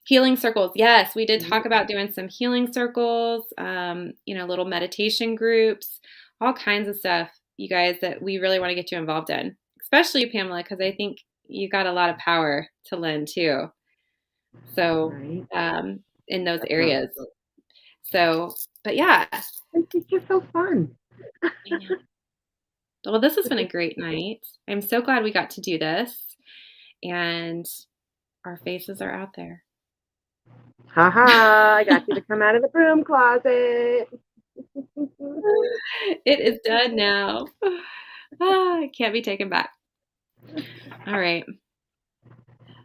healing circles. Yes, we did talk about doing some healing circles, little meditation groups, all kinds of stuff, you guys, that we really want to get you involved in, especially Pamela, because I think you got a lot of power to lend too. So, Right. in those Definitely. areas. So, but yeah. It's just so fun. Yeah. Well, this has been a great night. I'm so glad we got to do this, and our faces are out there. Haha, I got you to come out of the broom closet. It is done now. It can't be taken back. All right.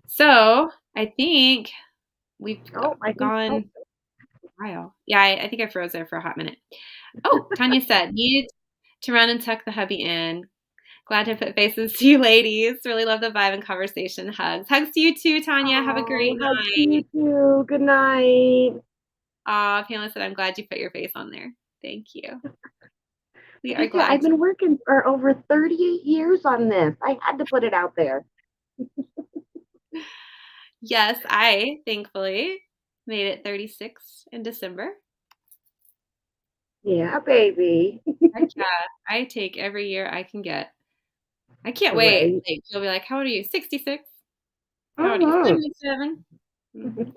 So I think we've gone a while. Yeah, I think I froze there for a hot minute. Oh, Tanya said, need to run and tuck the hubby in. Glad to put faces to you ladies. Really love the vibe and conversation. Hugs. Hugs to you too, Tanya. Have a great Hugs to night. you too. Good night. Pamela said, I'm glad you put your face on there. Thank you. We are Yeah, I've glad. been working for over 38 years on this. I had to put it out there. Yes, I thankfully made it 36 in December. Yeah, baby. Heck yeah, I take every year I can get. I can't wait. Right. Like, you'll be like, how old are you? 66? How old are you? Uh-huh. 77?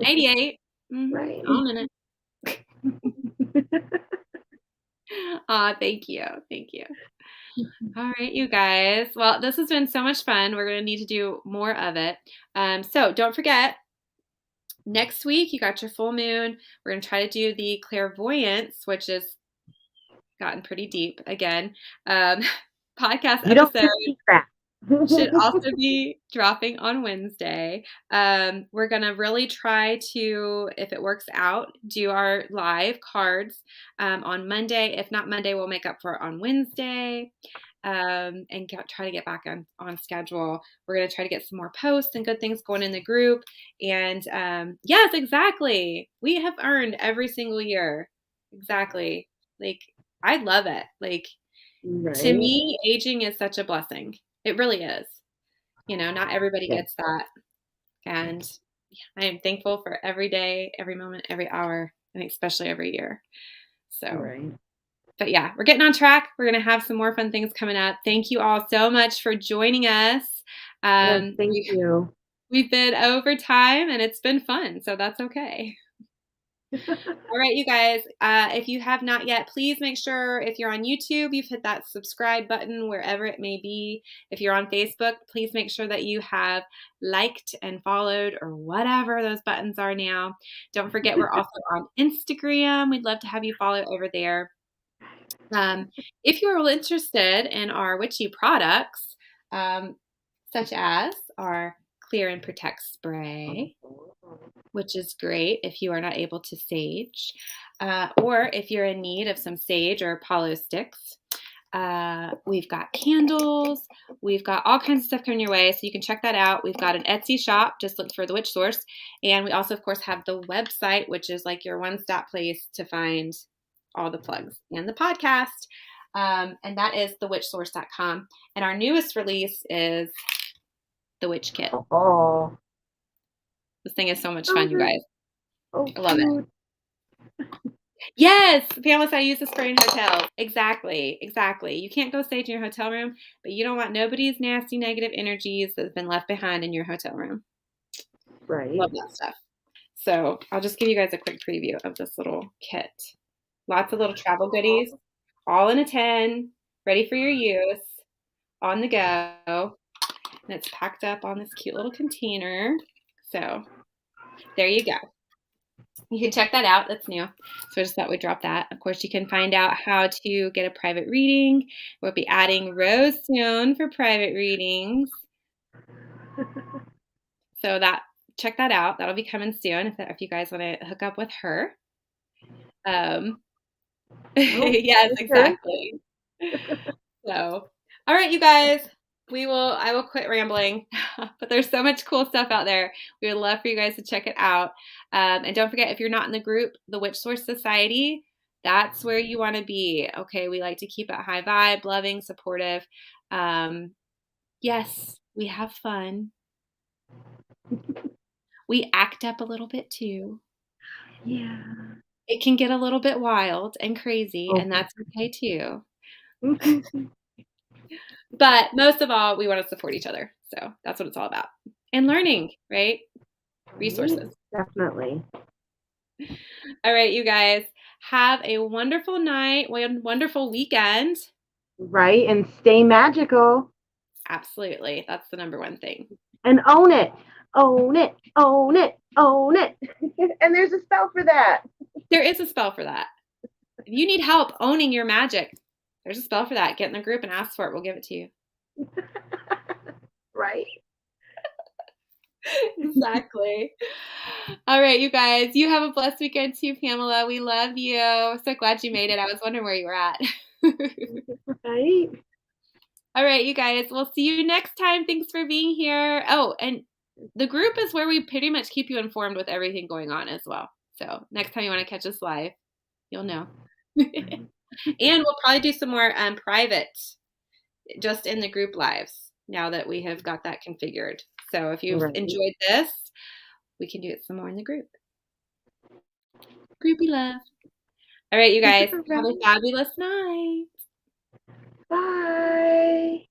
88? Right. I'm in it. Thank you. Thank you. All right, you guys. Well, this has been so much fun. We're going to need to do more of it. So don't forget, next week you got your full moon. We're going to try to do the clairvoyance, which has gotten pretty deep again. Podcast You don't episode get see crap. should also be dropping on Wednesday. We're going to really try to, if it works out, do our live cards on Monday. If not Monday, we'll make up for it on Wednesday and try to get back on schedule. We're going to try to get some more posts and good things going in the group. And yes, exactly. We have earned every single year. Exactly. Like, I love it. Like, Right. to me, aging is such a blessing. It really is. Not everybody gets that. And I am thankful for every day, every moment, every hour, and especially every year. So, Right. but yeah, we're getting on track. We're going to have some more fun things coming up. Thank you all so much for joining us. Yes, thank you. We've been over time and it's been fun, so that's okay. All right, you guys, if you have not yet, please make sure if you're on YouTube, you've hit that subscribe button wherever it may be. If you're on Facebook, please make sure that you have liked and followed or whatever those buttons are now. Don't forget, we're also on Instagram. We'd love to have you follow over there. If you're interested in our witchy products, such as our Clear and Protect spray, which is great if you are not able to sage, or if you're in need of some sage or Apollo sticks. We've got candles. We've got all kinds of stuff coming your way, so you can check that out. We've got an Etsy shop. Just look for The Witch Source. And we also, of course, have the website, which is like your one-stop place to find all the plugs and the podcast. And that is thewitchsource.com. And our newest release is the Witch Kit. Oh. This thing is so much fun, you guys. Oh, I love it. Yes, Pamela said I use the spray in hotels. Exactly. You can't go stage in your hotel room, but you don't want nobody's nasty negative energies that have been left behind in your hotel room. Right. Love that stuff. So I'll just give you guys a quick preview of this little kit. Lots of little travel goodies, all in a tin, ready for your use, on the go. And it's packed up on this cute little container. So there you go. You can check that out. That's new. So I just thought we'd drop that. Of course, you can find out how to get a private reading. We'll be adding Rose soon for private readings. So check that out. That'll be coming soon if you guys want to hook up with her. Yes, exactly. So, all right, you guys. I will quit rambling, but there's so much cool stuff out there. We would love for you guys to check it out. And don't forget, if you're not in the group, the Witch Source Society, that's where you want to be. Okay. We like to keep it high vibe, loving, supportive. Yes, we have fun. We act up a little bit too. Yeah. It can get a little bit wild and crazy, and that's okay too. But most of all, we want to support each other. So that's what it's all about. And learning, right? Resources. Definitely. All right, you guys. Have a wonderful night, wonderful weekend. Right. And stay magical. Absolutely. That's the number one thing. And own it. Own it. Own it. Own it. And there's a spell for that. There is a spell for that. If you need help owning your magic, there's a spell for that. Get in the group and ask for it. We'll give it to you. Right. Exactly. All right, you guys. You have a blessed weekend too, Pamela. We love you. So glad you made it. I was wondering where you were at. Right. All right, you guys. We'll see you next time. Thanks for being here. Oh, and the group is where we pretty much keep you informed with everything going on as well. So next time you want to catch us live, you'll know. And we'll probably do some more private, just in the group lives now that we have got that configured. So if you've enjoyed this, we can do it some more in the group. Groupie love. All right, you guys. Have a fabulous night. Bye.